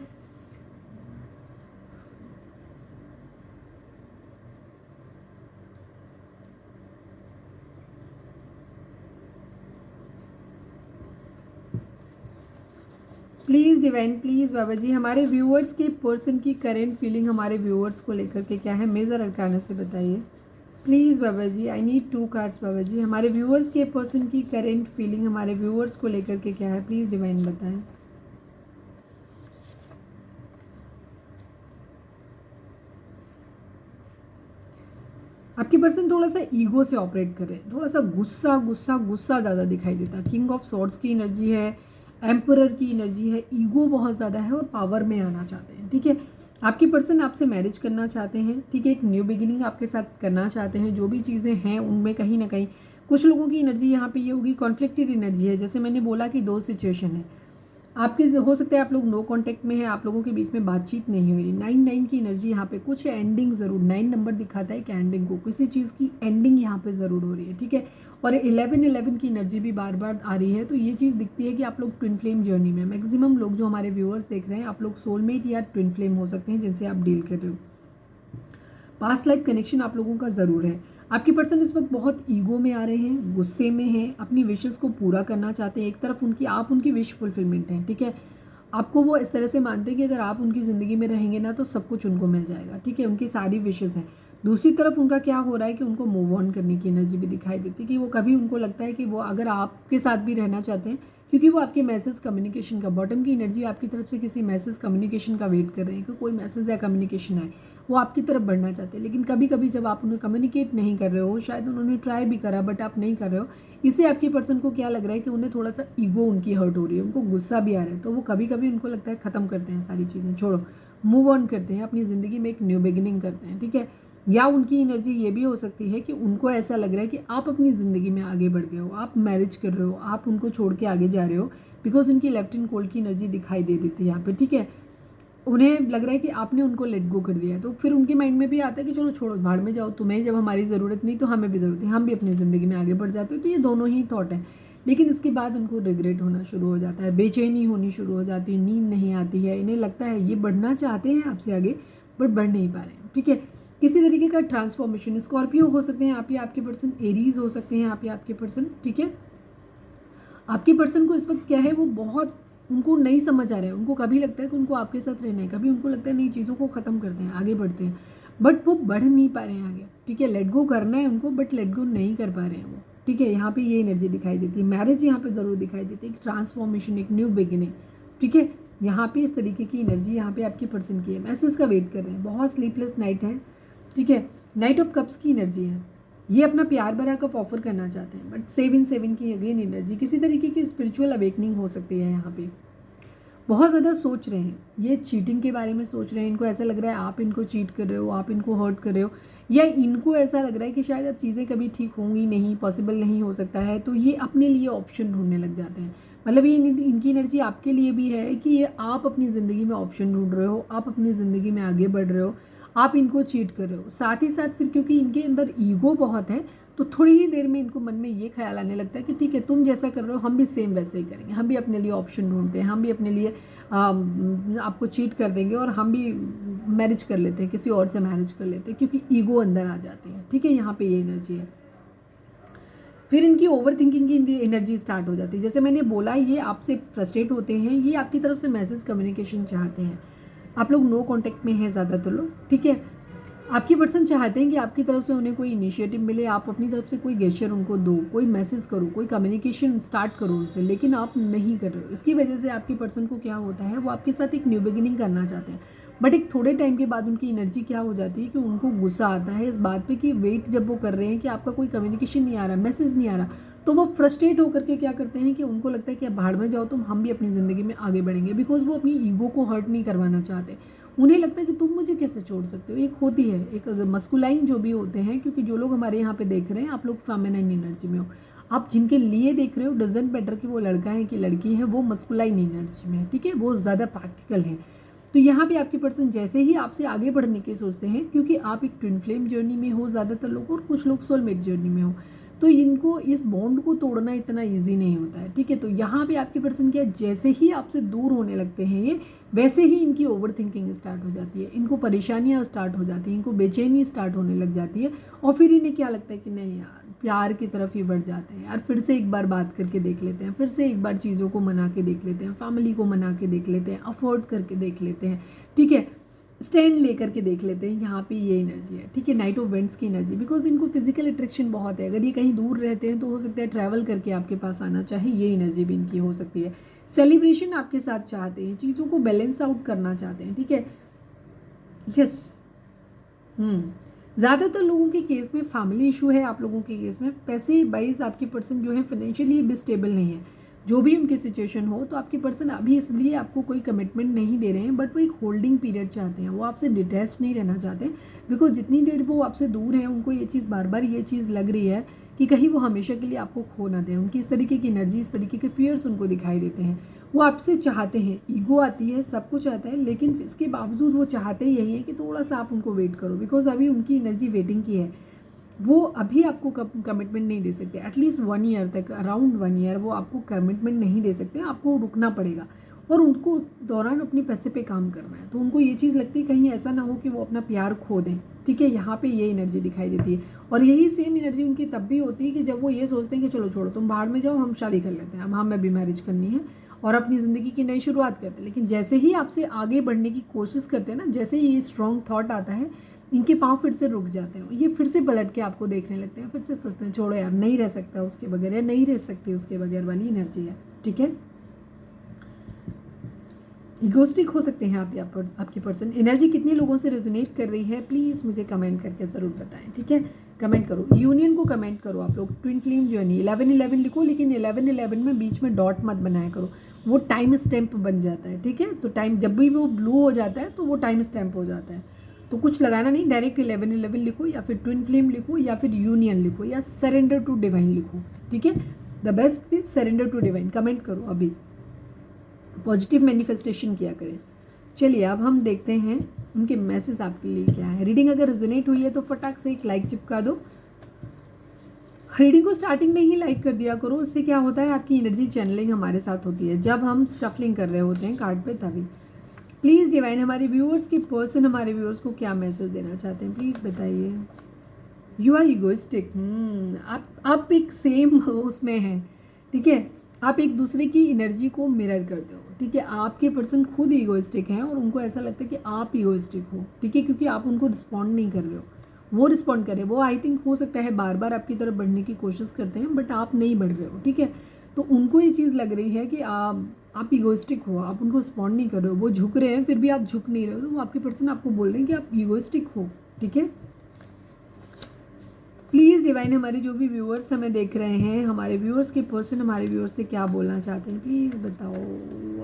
Please divine, please Baba ji हमारे व्यूअर्स के पर्सन की करेंट फीलिंग हमारे व्यूअर्स को लेकर के क्या है, मेजर अरकाना से बताइए। Please Baba ji, I need 2 cards Baba ji. हमारे व्यूअर्स के पर्सन की करेंट फीलिंग हमारे व्यूअर्स को लेकर के क्या है, प्लीज़ डिवाइन बताएं। आपके पर्सन थोड़ा सा ईगो से ऑपरेट कर रहे हैं, थोड़ा सा गुस्सा गुस्सा गुस्सा ज़्यादा दिखाई देता है। किंग ऑफ सॉर्ड्स की एनर्जी है, एम्परर की एनर्जी है, ईगो बहुत ज़्यादा है और पावर में आना चाहते हैं, ठीक है। आपके पर्सन आपसे मैरिज करना चाहते हैं, ठीक है, एक न्यू बिगिनिंग आपके साथ करना चाहते हैं। जो भी चीज़ें हैं उनमें कहीं ना कहीं कुछ लोगों की एनर्जी यहाँ पे ये होगी, कॉन्फ्लिक्टेड एनर्जी है। जैसे मैंने बोला कि 2 सिचुएशन है आपके, हो सकता है आप लोग नो कांटेक्ट में हैं, आप लोगों के बीच में बातचीत नहीं हो रही। 9 की एनर्जी यहाँ पे कुछ एंडिंग ज़रूर, 9 नंबर दिखाता है कि एंडिंग को, किसी चीज़ की एंडिंग यहाँ पे ज़रूर हो रही है, ठीक है। और 11 की एनर्जी भी बार बार आ रही है, तो ये चीज़ दिखती है कि आप लोग ट्विन फ्लेम जर्नी में, मैक्सिमम लोग जो हमारे व्यूअर्स देख रहे हैं आप लोग सोलमेट या ट्विन फ्लेम हो सकते हैं जिनसे आप डील कर रहे हो। पास्ट लाइफ कनेक्शन आप लोगों का ज़रूर है। आपके पर्सन इस वक्त बहुत ईगो में आ रहे हैं, गुस्से में हैं, अपनी विशेस को पूरा करना चाहते हैं। एक तरफ उनकी, आप उनकी विश फुलफिलमेंट हैं, ठीक है। आपको वो इस तरह से मानते हैं कि अगर आप उनकी ज़िंदगी में रहेंगे ना तो सब कुछ उनको मिल जाएगा, ठीक है, उनकी सारी विशेस हैं। दूसरी तरफ उनका क्या हो रहा है कि उनको मूव ऑन करने की एनर्जी भी दिखाई देती है, कि वो कभी, उनको लगता है कि वो अगर आपके साथ भी रहना चाहते हैं, क्योंकि वो आपके मैसेज कम्युनिकेशन का, बॉटम की एनर्जी आपकी तरफ से किसी मैसेज कम्युनिकेशन का वेट कर रहे हैं कि कोई मैसेज या कम्युनिकेशन आए, वो आपकी तरफ बढ़ना चाहते हैं। लेकिन कभी कभी जब आप उन्हें कम्युनिकेट नहीं कर रहे हो, शायद उन्होंने ट्राई भी करा बट आप नहीं कर रहे हो, इससे आपके पर्सन को क्या लग रहा है कि उन्हें थोड़ा सा ईगो उनकी हर्ट हो रही है, उनको गुस्सा भी आ रहा है। तो वो कभी कभी उनको लगता है ख़त्म करते हैं सारी चीज़ें, छोड़ो, मूव ऑन करते हैं, अपनी ज़िंदगी में एक न्यू बिगिनिंग करते हैं, ठीक है। या उनकी एनर्जी ये भी हो सकती है कि उनको ऐसा लग रहा है कि आप अपनी ज़िंदगी में आगे बढ़ गए हो, आप मैरिज कर रहे हो, आप उनको छोड़ के आगे जा रहे हो, बिकॉज उनकी लेफ्ट एंड कोल्ड की एनर्जी दिखाई दे रही थी यहाँ पे, ठीक है। उन्हें लग रहा है कि आपने उनको लेट गो कर दिया है, तो फिर उनके माइंड में भी आता है कि चलो छोड़ो, भाड़ में जाओ, तुम्हें जब हमारी ज़रूरत नहीं तो हमें भी ज़रूरत है, हम भी अपनी ज़िंदगी में आगे बढ़ जाते हो। तो ये दोनों ही थॉट है। लेकिन इसके बाद उनको रिग्रेट होना शुरू हो जाता है, बेचैनी होनी शुरू हो जाती है, नींद नहीं आती है, इन्हें लगता है ये बढ़ना चाहते हैं आपसे आगे बट बढ़ नहीं पा रहे हैं, ठीक है। किसी तरीके का ट्रांसफॉर्मेशन, स्कॉर्पियो हो सकते हैं आप, या आपके पर्सन एरीज हो सकते हैं आप, या आपके पर्सन, ठीक है। आपके पर्सन को इस वक्त क्या है, वो बहुत, उनको नहीं समझ आ रहा है, उनको कभी लगता है कि उनको आपके साथ रहना है, कभी उनको लगता है नई चीज़ों को ख़त्म करते हैं, आगे बढ़ते हैं, बट वो बढ़ नहीं पा रहे हैं आगे, ठीक है। लेट गो करना है उनको बट लेट गो नहीं कर पा रहे हैं वो, ठीक है। यहाँ पे ये एनर्जी दिखाई देती है, मैरिज यहाँ पे ज़रूर दिखाई देती है, एक ट्रांसफॉर्मेशन, एक न्यू बिगिनिंग, ठीक है। यहाँ पे इस तरीके की एनर्जी यहाँ पे आपके पर्सन की है, मैसेज का वेट कर रहे हैं, बहुत स्लीपलेस नाइट है, ठीक है। नाइट ऑफ कप्स की एनर्जी है, ये अपना प्यार भरा कप ऑफर करना चाहते हैं, बट 7 की अगेन एनर्जी, किसी तरीके की स्पिरिचुअल अवेकनिंग हो सकती है यहाँ पे। बहुत ज़्यादा सोच रहे हैं, ये चीटिंग के बारे में सोच रहे हैं, इनको ऐसा लग रहा है आप इनको चीट कर रहे हो, आप इनको हर्ट कर रहे हो, या इनको ऐसा लग रहा है कि शायद अब चीज़ें कभी ठीक होंगी नहीं, पॉसिबल नहीं हो सकता है, तो ये अपने लिए ऑप्शन ढूंढने लग जाते हैं। मतलब ये इनकी एनर्जी आपके लिए भी है कि ये आप अपनी ज़िंदगी में ऑप्शन ढूंढ रहे हो, आप अपनी ज़िंदगी में आगे बढ़ रहे हो, आप इनको चीट कर रहे हो। साथ ही साथ फिर क्योंकि इनके अंदर ईगो बहुत है, तो थोड़ी ही देर में इनको मन में ये ख्याल आने लगता है कि ठीक है, तुम जैसा कर रहे हो हम भी सेम वैसे ही करेंगे, हम भी अपने लिए ऑप्शन ढूंढते हैं, हम भी अपने लिए आपको चीट कर देंगे और हम भी मैरिज कर लेते हैं, किसी और से मैरिज कर लेते हैं, क्योंकि ईगो अंदर आ जाती है, ठीक है। यहाँ पे ये एनर्जी है। फिर इनकी ओवर थिंकिंग की एनर्जी स्टार्ट हो जाती है। जैसे मैंने बोला, ये आपसे फ्रस्ट्रेट होते हैं, ये आपकी तरफ से मैसेज कम्युनिकेशन चाहते हैं। आप लोग नो कांटेक्ट में हैं ज़्यादातर लोग, ठीक है। आपके पर्सन चाहते हैं कि आपकी तरफ से उन्हें कोई इनिशिएटिव मिले, आप अपनी तरफ से कोई गेस्चर उनको दो, कोई मैसेज करो, कोई कम्युनिकेशन स्टार्ट करो उनसे, लेकिन आप नहीं कर रहे हो। इसकी वजह से आपके पर्सन को क्या होता है, वो आपके साथ एक न्यू बिगिनिंग करना चाहते हैं, बट एक थोड़े टाइम के बाद उनकी एनर्जी क्या हो जाती है कि उनको गुस्सा आता है इस बात पे कि वेट जब वो कर रहे हैं कि आपका कोई कम्युनिकेशन नहीं आ रहा, मैसेज नहीं आ रहा, तो वो फ्रस्ट्रेट होकर के क्या करते हैं कि उनको लगता है कि अब भाड़ में जाओ तुम, हम भी अपनी ज़िंदगी में आगे बढ़ेंगे, बिकॉज वो अपनी ईगो को हर्ट नहीं करवाना चाहते। उन्हें लगता है कि तुम मुझे कैसे छोड़ सकते हो। एक होती है एक मस्कुलाइन जो भी होते हैं, क्योंकि जो लोग हमारे यहाँ पे देख रहे हैं, आप लोग फेमिनाइन एनर्जी में हो, आप जिनके लिए देख रहे हो डजेंट मैटर कि वो लड़का है कि लड़की है, वो मस्कुलाइन एनर्जी में है, ठीक है, वो ज़्यादा प्रैक्टिकल है। तो यहाँ पे आपके पर्सन जैसे ही आपसे आगे बढ़ने की सोचते हैं, क्योंकि आप एक ट्विन फ्लेम जर्नी में हो ज़्यादातर लोग, और कुछ लोग सोलमेट जर्नी में हो, तो इनको इस बॉन्ड को तोड़ना इतना इजी नहीं होता है, ठीक है। तो यहाँ पे आपके पर्सन क्या, जैसे ही आपसे दूर होने लगते हैं ये, वैसे ही इनकी ओवर थिंकिंग स्टार्ट हो जाती है, इनको परेशानियाँ स्टार्ट हो जाती हैं, इनको बेचैनी स्टार्ट होने लग जाती है, और फिर इन्हें क्या लगता है कि नहीं यार, प्यार की तरफ ही बढ़ जाते हैं यार, फिर से एक बार बात करके देख लेते हैं, फिर से एक बार चीज़ों को मना के देख लेते हैं, फैमिली को मना के देख लेते हैं, अफोर्ड करके देख लेते हैं, ठीक है, स्टैंड लेकर के देख लेते हैं। यहाँ पे ये एनर्जी है, ठीक है, नाइट ऑफ वेंट्स की एनर्जी, बिकॉज इनको फिजिकल अट्रैक्शन बहुत है। अगर ये कहीं दूर रहते हैं तो हो सकता है ट्रैवल करके आपके पास आना चाहे, ये एनर्जी भी इनकी हो सकती है। सेलिब्रेशन आपके साथ चाहते हैं, चीज़ों को बैलेंस आउट करना चाहते हैं, ठीक है, यस। ज़्यादातर लोगों के केस में फैमिली इशू है, आप लोगों के केस में पैसे वाइज आपके पर्सन जो है फाइनेंशियली भी स्टेबल नहीं है, जो भी उनकी सिचुएशन हो, तो आपके पर्सन अभी इसलिए आपको कोई कमिटमेंट नहीं दे रहे हैं, बट वो एक होल्डिंग पीरियड चाहते हैं, वो आपसे डिटैच नहीं रहना चाहते, बिकॉज जितनी देर वो आपसे दूर हैं उनको ये चीज़ बार बार ये चीज़ लग रही है कि कहीं वो हमेशा के लिए आपको खो ना दें। उनकी इस तरीके की एनर्जी, इस तरीके के फियर्स उनको दिखाई देते हैं। वो आपसे चाहते हैं, ईगो आती है, सब कुछ आता है, लेकिन इसके बावजूद वो चाहते यही है कि थोड़ा सा आप उनको वेट करो, बिकॉज अभी उनकी एनर्जी वेटिंग की है। वो अभी आपको कमिटमेंट नहीं दे सकते, एटलीस्ट 1 ईयर तक, अराउंड 1 ईयर वो आपको कमिटमेंट नहीं दे सकते, आपको रुकना पड़ेगा, और उनको उस दौरान अपने पैसे पे काम करना है। तो उनको ये चीज़ लगती है कहीं ऐसा ना हो कि वो अपना प्यार खो दें, ठीक है। यहाँ पे ये एनर्जी दिखाई देती है, और यही सेम एनर्जी उनकी तब भी होती है कि जब वो ये सोचते हैं कि चलो छोड़ो तुम बाहर में जाओ, हम शादी कर लेते हैं, अब हमें भी मैरिज करनी है और अपनी ज़िंदगी की नई शुरुआत करते हैं। लेकिन जैसे ही आपसे आगे बढ़ने की कोशिश करते हैं ना, जैसे ही ये स्ट्रॉन्ग थॉट आता है, इनके पाँव फिर से रुक जाते हैं, ये फिर से पलट के आपको देखने लगते हैं, फिर से सोचते हैं छोड़ो यार, नहीं रह सकता उसके बगैर, या नहीं रह सकती उसके बगैर वाली एनर्जी है, ठीक है। इगोस्टिक हो सकते हैं आप या आपकी पर्सन। एनर्जी कितने लोगों से रेजोनेट कर रही है प्लीज़ मुझे कमेंट करके ज़रूर बताएं, ठीक है। कमेंट करो, यूनियन को कमेंट करो आप लोग, ट्विन फ्लेम जर्नी 11-11 लिखो, लेकिन 11-11 में बीच में डॉट मत बनाया करो, वो टाइम स्टैम्प बन जाता है, ठीक है। तो टाइम जब भी वो ब्लू हो जाता है तो वो टाइम स्टैम्प हो जाता है, तो कुछ लगाना नहीं, डायरेक्ट 11-11 लिखो, या फिर ट्विन फ्लेम लिखो, या फिर यूनियन लिखो, या सरेंडर टू डिवाइन लिखो, ठीक है। The best is surrender to divine, comment करो अभी, पॉजिटिव मैनिफेस्टेशन किया करें। चलिए अब हम देखते हैं उनके मैसेज आपके लिए क्या है। रीडिंग अगर रेजोनेट हुई है तो फटाक से एक लाइक चिपका दो। रीडिंग को स्टार्टिंग में ही लाइक कर दिया करो, उससे क्या होता है आपकी एनर्जी चैनलिंग हमारे साथ होती है जब हम शफलिंग कर रहे होते हैं कार्ड पे, तभी। प्लीज़ डिवाइन हमारे व्यूअर्स के पर्सन हमारे व्यूअर्स को क्या मैसेज देना चाहते हैं प्लीज़ बताइए। यू आर ईगोइस्टिक, आप एक सेम उसमें हैं, ठीक है, आप एक दूसरे की एनर्जी को मिरर करते हो, ठीक है। आपके पर्सन खुद ईगोइस्टिक हैं और उनको ऐसा लगता है कि आप ईगोइस्टिक हो, ठीक है, क्योंकि आप उनको रिस्पॉन्ड नहीं कर रहे हो, वो रिस्पॉन्ड कर रहे हैं। वो आई थिंक हो सकता है बार बार आपकी तरफ बढ़ने की कोशिश करते हैं, बट आप नहीं बढ़ रहे हो, ठीक है। तो उनको ये चीज़ लग रही है कि आप ईगोइस्टिक हो, आप उनको रिस्पॉन्ड नहीं कर रहे हो, वो झुक रहे हैं फिर भी आप झुक नहीं रहे हो, तो वो आपके पर्सन आपको बोल रहे हैं कि आप ईगोइस्टिक हो, ठीक है। प्लीज़ डिवाइन हमारे जो भी व्यूअर्स हमें देख रहे हैं, हमारे व्यूअर्स के पर्सन हमारे व्यूअर्स से क्या बोलना चाहते हैं प्लीज़ बताओ।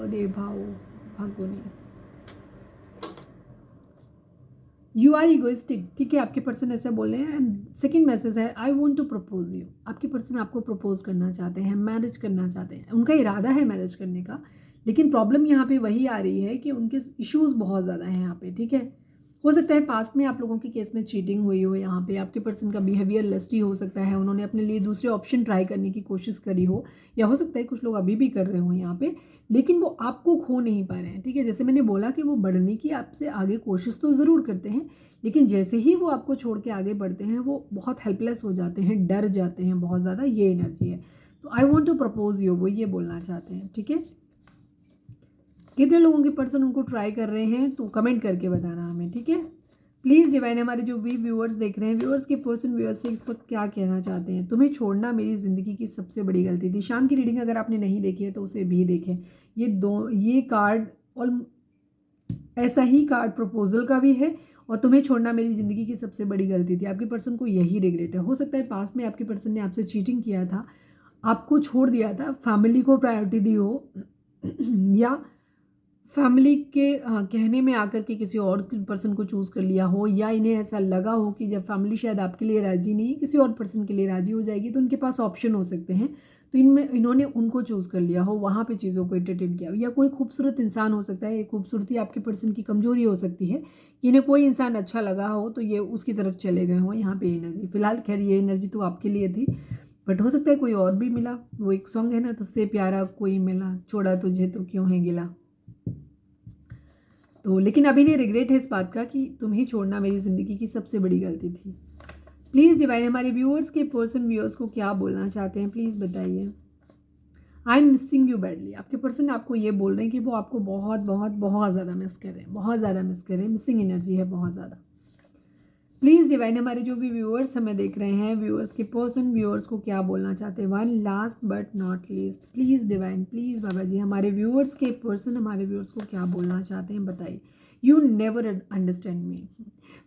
अरे भागो नहीं, यू आर ईगोइस्टिक, ठीक है, आपके पर्सन ऐसे बोल रहे हैं। एंड सेकेंड मैसेज है I want to propose you, आपके पर्सन आपको प्रपोज करना चाहते हैं, मैरिज करना चाहते हैं, उनका इरादा है मैरिज करने का, लेकिन प्रॉब्लम यहाँ पे वही आ रही है कि उनके इश्यूज़ बहुत ज़्यादा हैं यहाँ पे, ठीक है। हो सकता है पास्ट में आप लोगों की केस में चीटिंग हुई हो, यहाँ पे आपके पर्सन का बिहेवियर लस्टी हो सकता है, उन्होंने अपने लिए दूसरे ऑप्शन ट्राई करने की कोशिश करी हो, या हो सकता है कुछ लोग अभी भी कर रहे हो यहाँ पे, लेकिन वो आपको खो नहीं पा रहे हैं। ठीक है, जैसे मैंने बोला कि वो बढ़ने की आपसे आगे कोशिश तो ज़रूर करते हैं, लेकिन जैसे ही वो आपको छोड़ के आगे बढ़ते हैं वो बहुत हेल्पलेस हो जाते हैं, डर जाते हैं बहुत ज़्यादा, ये एनर्जी है। तो I want to propose you, वो ये बोलना चाहते हैं। ठीक है, कितने लोगों के पर्सन उनको ट्राई कर रहे हैं तो कमेंट करके बताना हमें। ठीक है, प्लीज़ डिवाइन हमारे जो भी व्यूअर्स देख रहे हैं, व्यूअर्स के पर्सन व्यूअर्स से इस वक्त क्या कहना चाहते हैं। तुम्हें छोड़ना मेरी ज़िंदगी की सबसे बड़ी गलती थी। शाम की रीडिंग अगर आपने नहीं देखी है तो उसे भी देखें। ये कार्ड और ऐसा ही कार्ड प्रपोजल का भी है, और तुम्हें छोड़ना मेरी ज़िंदगी की सबसे बड़ी गलती थी। आपके पर्सन को यही रिग्रेट है। हो सकता है पास्ट में आपके पर्सन ने आपसे चीटिंग किया था, आपको छोड़ दिया था, फैमिली को प्रायोरिटी दी हो, या फैमिली के कहने में आकर के किसी और पर्सन को चूज़ कर लिया हो, या इन्हें ऐसा लगा हो कि जब फैमिली शायद आपके लिए राज़ी नहीं है, किसी और पर्सन के लिए राज़ी हो जाएगी तो उनके पास ऑप्शन हो सकते हैं, तो इन्होंने उनको चूज़ कर लिया हो, वहाँ पे चीज़ों को एंटरटेन किया हो। या कोई खूबसूरत इंसान हो सकता है, ये खूबसूरती आपके पर्सन की कमज़ोरी हो सकती है, इन्हें कोई इंसान अच्छा लगा हो तो ये उसकी तरफ चले गए हों। यहाँ पे एनर्जी फिलहाल, खैर ये एनर्जी तो आपके लिए थी, बट हो सकता है कोई और भी मिला। वो एक सॉन्ग है ना, तुझसे प्यारा कोई मिला, छोड़ा तुझे तो क्यों है गिला। तो लेकिन अभी नहीं रिग्रेट है इस बात का कि तुम्हें छोड़ना मेरी ज़िंदगी की सबसे बड़ी गलती थी। प्लीज़ डिवाइन हमारे व्यूअर्स के पर्सन व्यूअर्स को क्या बोलना चाहते हैं, प्लीज़ बताइए। I am missing you badly. आपके पर्सन आपको ये बोल रहे हैं कि वो आपको बहुत बहुत बहुत ज़्यादा मिस कर रहे हैं, बहुत ज़्यादा मिस कर रहे हैं, मिसिंग एनर्जी है बहुत ज़्यादा। प्लीज़ डिवाइन हमारे जो भी व्यूअर्स हमें देख रहे हैं, व्यूअर्स के पर्सन व्यूअर्स को क्या बोलना चाहते हैं। One last but not least, please divine, please Baba ji हमारे व्यूअर्स के पर्सन हमारे व्यूअर्स को क्या बोलना चाहते हैं, बताइए। यू नेवर अंडरस्टैंड मी,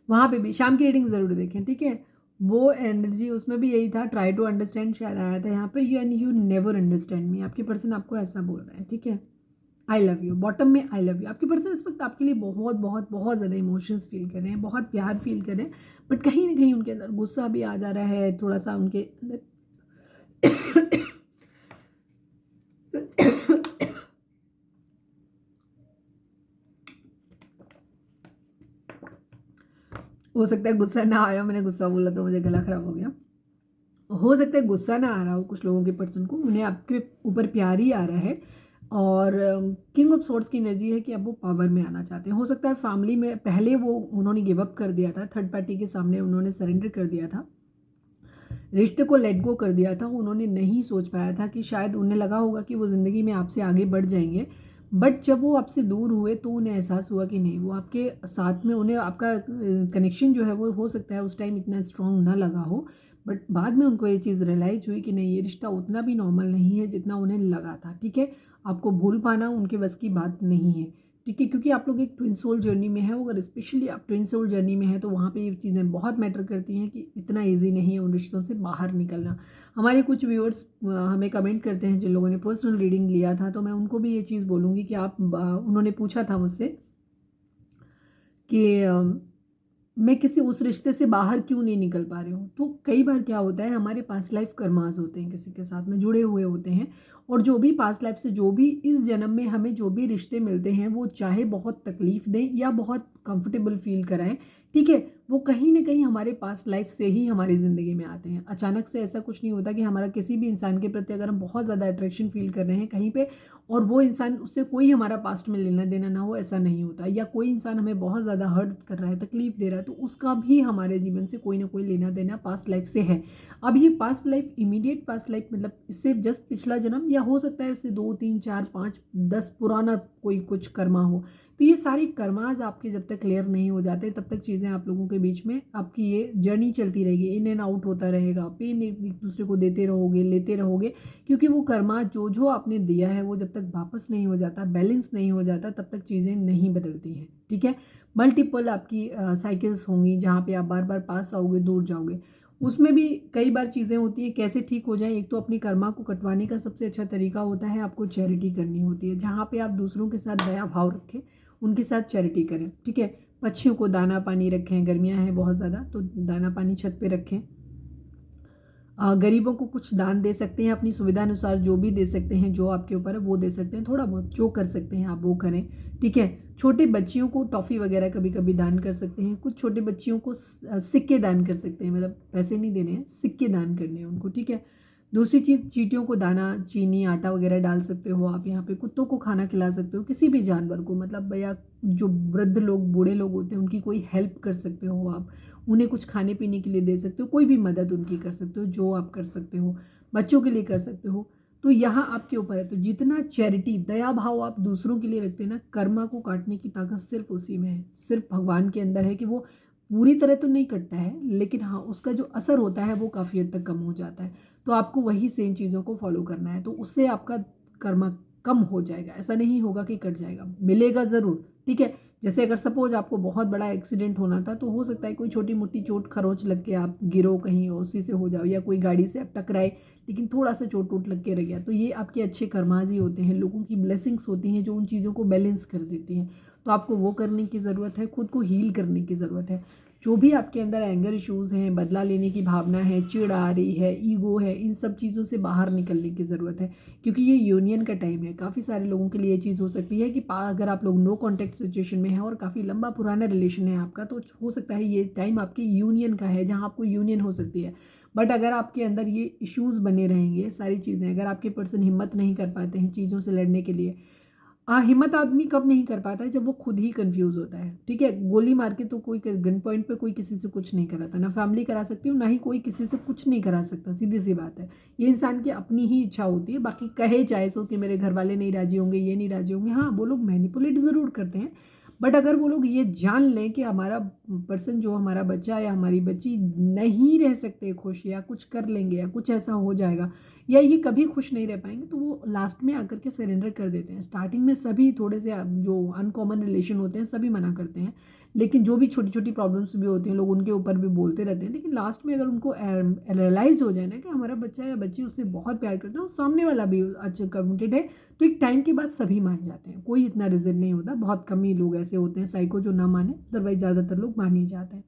वहाँ पे भी शाम की रीडिंग ज़रूर देखें। ठीक है, वो एनर्जी उसमें भी यही था, ट्राई टू अंडरस्टैंड शायद आया था यहाँ पे, यू नेवर अंडरस्टैंड मी। आपके पर्सन आपको ऐसा बोल रहे हैं। ठीक है, आई लव यू, बॉटम में आई लव यू। आपके पर्सन इस वक्त आपके लिए बहुत बहुत बहुत ज़्यादा इमोशंस फील कर रहे हैं, बहुत प्यार फील कर रहे हैं, बट कहीं ना कहीं उनके अंदर गुस्सा भी आ जा रहा है थोड़ा सा उनके अंदर। हो सकता है गुस्सा ना आया, मैंने गुस्सा बोला तो मुझे गला खराब हो गया। हो सकता है गुस्सा ना आ रहा हो कुछ लोगों के पर्सन को, उन्हें आपके ऊपर प्यार ही आ रहा है, और किंग ऑफ सोर्ड्स की एनर्जी है कि अब वो पावर में आना चाहते हैं। हो सकता है फैमिली में पहले वो उन्होंने गिव अप कर दिया था, थर्ड पार्टी के सामने उन्होंने सरेंडर कर दिया था, रिश्ते को लेट गो कर दिया था। उन्होंने नहीं सोच पाया था कि शायद उन्हें लगा होगा कि वो ज़िंदगी में आपसे आगे बढ़ जाएंगे, बट जब वो आपसे दूर हुए तो उन्हें एहसास हुआ कि नहीं, वो आपके साथ में, उन्हें आपका कनेक्शन जो है वो हो सकता है उस टाइम इतना स्ट्रॉन्ग ना लगा हो, बट बाद में उनको ये चीज़ रियलाइज़ हुई कि नहीं, ये रिश्ता उतना भी नॉर्मल नहीं है जितना उन्हें लगा था। ठीक है, आपको भूल पाना उनके बस की बात नहीं है। ठीक है, क्योंकि आप लोग एक ट्विन सोल जर्नी में है, अगर स्पेशली आप ट्विन सोल जर्नी में है तो वहाँ पे ये चीज़ें बहुत मैटर करती हैं कि इतना इजी नहीं है उन रिश्तों से बाहर निकलना। हमारे कुछ व्यूअर्स हमें कमेंट करते हैं जिन लोगों ने पर्सनल रीडिंग लिया था, तो मैं उनको भी ये चीज़ बोलूँगी कि आप उन्होंने पूछा था मुझसे कि मैं किसी उस रिश्ते से बाहर क्यों नहीं निकल पा रही हूँ। तो कई बार क्या होता है, हमारे पास्ट लाइफ कर्मास होते हैं, किसी के साथ में जुड़े हुए होते हैं, और जो भी पास्ट लाइफ से जो भी इस जन्म में हमें जो भी रिश्ते मिलते हैं वो चाहे बहुत तकलीफ दें या बहुत कंफर्टेबल फील कराएं, ठीक है, वो कहीं ना कहीं हमारे पास्ट लाइफ से ही हमारी ज़िंदगी में आते हैं। अचानक से ऐसा कुछ नहीं होता कि हमारा किसी भी इंसान के प्रति अगर हम बहुत ज़्यादा अट्रैक्शन फील कर रहे हैं कहीं पे, और वो इंसान, उससे कोई हमारा पास्ट में लेना देना ना हो, ऐसा नहीं होता। या कोई इंसान हमें बहुत ज़्यादा हर्ट कर रहा है, तकलीफ दे रहा है, तो उसका भी हमारे जीवन से कोई ना कोई लेना देना पास्ट लाइफ से है। अब ये past life, immediate past life मतलब इससे जस्ट पिछला जन्म, या हो सकता है इससे 2, 3, 4, 5, 10 पुराना कोई कुछ कर्मा हो। तो ये सारी कर्माज आपके जब तक क्लियर नहीं हो जाते तब तक चीज़ें आप लोगों के बीच में, आपकी ये जर्नी चलती रहेगी, इन एंड आउट होता रहेगा, पेन एक दूसरे को देते रहोगे, लेते रहोगे, क्योंकि वो कर्मा जो जो आपने दिया है वो जब तक वापस नहीं हो जाता, बैलेंस नहीं हो जाता, तब तक चीज़ें नहीं बदलती हैं। ठीक है, मल्टीपल आपकी साइकिल्स होंगी जहाँ पे आप बार बार पास आओगे, दूर जाओगे, उसमें भी कई बार चीज़ें होती हैं कैसे ठीक हो जाए। एक तो अपनी कर्मा को कटवाने का सबसे अच्छा तरीका होता है, आपको चैरिटी करनी होती है, जहाँ पे आप दूसरों के साथ दया भाव रखें, उनके साथ चैरिटी करें। ठीक है, पक्षियों को दाना पानी रखें, गर्मियाँ हैं बहुत ज़्यादा तो दाना पानी छत पे रखें, गरीबों को कुछ दान दे सकते हैं, अपनी सुविधा अनुसार जो भी दे सकते हैं, जो आपके ऊपर है वो दे सकते हैं, थोड़ा बहुत जो कर सकते हैं आप वो करें। ठीक है। छोटे बच्चियों को टॉफ़ी वगैरह कभी कभी दान कर सकते हैं, कुछ छोटे बच्चियों को सिक्के दान कर सकते हैं, मतलब पैसे नहीं देने हैं, सिक्के दान करने हैं उनको, ठीक है। दूसरी चीज़, चींटियों को दाना, चीनी, आटा वगैरह डाल सकते हो आप यहाँ पे, कुत्तों को खाना खिला सकते हो, किसी भी जानवर को, मतलब भैया जो वृद्ध लोग, बूढ़े लोग होते हैं उनकी कोई हेल्प कर सकते हो आप, उन्हें कुछ खाने पीने के लिए दे सकते हो, कोई भी मदद उनकी कर सकते हो जो आप कर सकते हो, बच्चों के लिए कर सकते हो। तो यहाँ आपके ऊपर है। तो जितना चैरिटी, दया भाव आप दूसरों के लिए रखते हैं ना, कर्मा को काटने की ताकत सिर्फ उसी में है, सिर्फ भगवान के अंदर है कि वो पूरी तरह तो नहीं कटता है, लेकिन हाँ उसका जो असर होता है वो काफ़ी हद तक कम हो जाता है। तो आपको वही सेम चीज़ों को फॉलो करना है, तो उससे आपका कर्मा कम हो जाएगा, ऐसा नहीं होगा कि कट जाएगा, मिलेगा ज़रूर, ठीक है। जैसे अगर सपोज आपको बहुत बड़ा एक्सीडेंट होना था, तो हो सकता है कोई छोटी मोटी चोट खरोच लग के आप गिरो कहीं और उसी से हो जाओ, या कोई गाड़ी से आप टकराए लेकिन थोड़ा सा चोट वोट लग के रह गया, तो ये आपके अच्छे कर्माज ही होते हैं, लोगों की ब्लेसिंग्स होती हैं जो उन चीज़ों को बैलेंस कर देती हैं। तो आपको वो करने की ज़रूरत है, खुद को हील करने की ज़रूरत है। जो भी आपके अंदर एंगर इश्यूज़ हैं, बदला लेने की भावना है, चिढ़ आ रही है, ईगो है, इन सब चीज़ों से बाहर निकलने की ज़रूरत है, क्योंकि ये यूनियन का टाइम है। काफ़ी सारे लोगों के लिए ये चीज़ हो सकती है कि अगर आप लोग नो कॉन्टैक्ट सिचुएशन में हैं और काफ़ी लंबा पुराना रिलेशन है आपका, तो हो सकता है ये टाइम आपके यूनियन का है, जहाँ आपको यूनियन हो सकती है। बट अगर आपके अंदर ये इश्यूज़ बने रहेंगे, सारी चीज़ें, अगर आपके पर्सन हिम्मत नहीं कर पाते हैं चीज़ों से लड़ने के लिए, हिम्मत आदमी कब नहीं कर पाता है, जब वो खुद ही कंफ्यूज होता है, ठीक है। गोली मार के तो कोई गन पॉइंट पे कोई किसी से कुछ नहीं कराता, ना फैमिली करा सकती हूँ, ना ही कोई किसी से कुछ नहीं करा सकता, सीधी सी बात है। ये इंसान की अपनी ही इच्छा होती है, बाकी कहे चाहे सो कि मेरे घर वाले नहीं राजी होंगे, ये नहीं राजी होंगे, हाँ वो लोग मैनिपुलेट ज़रूर करते हैं, बट अगर वो लोग ये जान लें कि हमारा पर्सन, जो हमारा बच्चा या हमारी बच्ची नहीं रह सकते खुश, या कुछ कर लेंगे, या कुछ ऐसा हो जाएगा, या ये कभी खुश नहीं रह पाएंगे, तो वो लास्ट में आकर के सरेंडर कर देते हैं। स्टार्टिंग में सभी थोड़े से जो अनकॉमन रिलेशन होते हैं सभी मना करते हैं, लेकिन जो भी छोटी छोटी प्रॉब्लम्स भी होती हैं लोग उनके ऊपर भी बोलते रहते हैं, लेकिन लास्ट में अगर उनको रियलाइज़ हो जाए ना कि हमारा बच्चा या बच्ची उससे बहुत प्यार करता है और सामने वाला भी अच्छा कमिटेड है, तो एक टाइम के बाद सभी मान जाते हैं। कोई इतना रिजल्ट नहीं होता, बहुत कम ही लोग ऐसे होते हैं साइको जो ना माने, अदरवाइज ज़्यादातर लोग मान ही जाते हैं।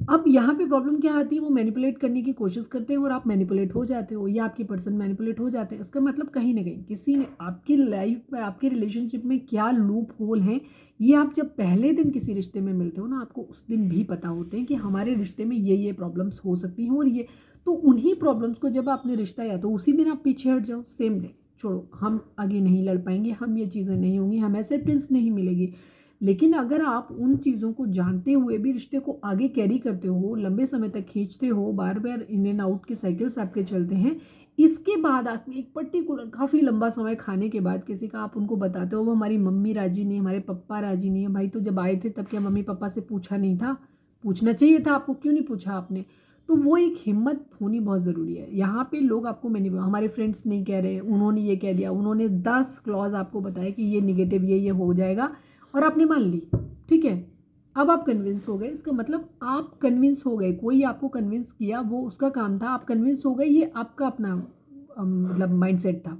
अब यहाँ पे प्रॉब्लम क्या आती है, वो मैनिपुलेट करने की कोशिश करते हैं और आप मैनिपुलेट हो जाते हो, या आपके पर्सन मैनिपुलेट हो जाते हैं। इसका मतलब कहीं ना कहीं किसी ने आपकी लाइफ में, आपके रिलेशनशिप में क्या लूप होल हैं, ये आप जब पहले दिन किसी रिश्ते में मिलते हो ना, आपको उस दिन भी पता होते हैं कि हमारे रिश्ते में ये प्रॉब्लम्स हो सकती हैं, और ये तो उन्हीं प्रॉब्लम्स को जब आपने रिश्ता, या तो उसी दिन आप पीछे हट जाओ, सेम डे छोड़ो, हम आगे नहीं लड़ पाएंगे, हम ये चीज़ें नहीं होंगी, हमें एक्सेप्टेंस नहीं मिलेगी। लेकिन अगर आप उन चीज़ों को जानते हुए भी रिश्ते को आगे कैरी करते हो, लंबे समय तक खींचते हो, बार बार इन एंड आउट के साइकिल्स आपके चलते हैं, इसके बाद आप एक पर्टिकुलर काफ़ी लंबा समय खाने के बाद किसी का आप उनको बताते हो, वो हमारी मम्मी राजी नहीं, हमारे पापा राजी नहीं है। भाई तो जब आए थे तब क्या मम्मी पापा से पूछा नहीं था? पूछना चाहिए था आपको, क्यों नहीं पूछा आपने? तो वो एक हिम्मत होनी बहुत ज़रूरी है। यहाँ पे लोग आपको मैंने, हमारे फ्रेंड्स नहीं कह रहे, उन्होंने ये कह दिया, उन्होंने 10 क्लॉज आपको बताया कि ये निगेटिव, ये हो जाएगा, और आपने मान ली, ठीक है। अब आप कन्विंस हो गए, इसका मतलब आप कन्विंस हो गए, कोई आपको कन्विंस किया, वो उसका काम था, आप कन्विंस हो गए, ये आपका अपना मतलब माइंडसेट था।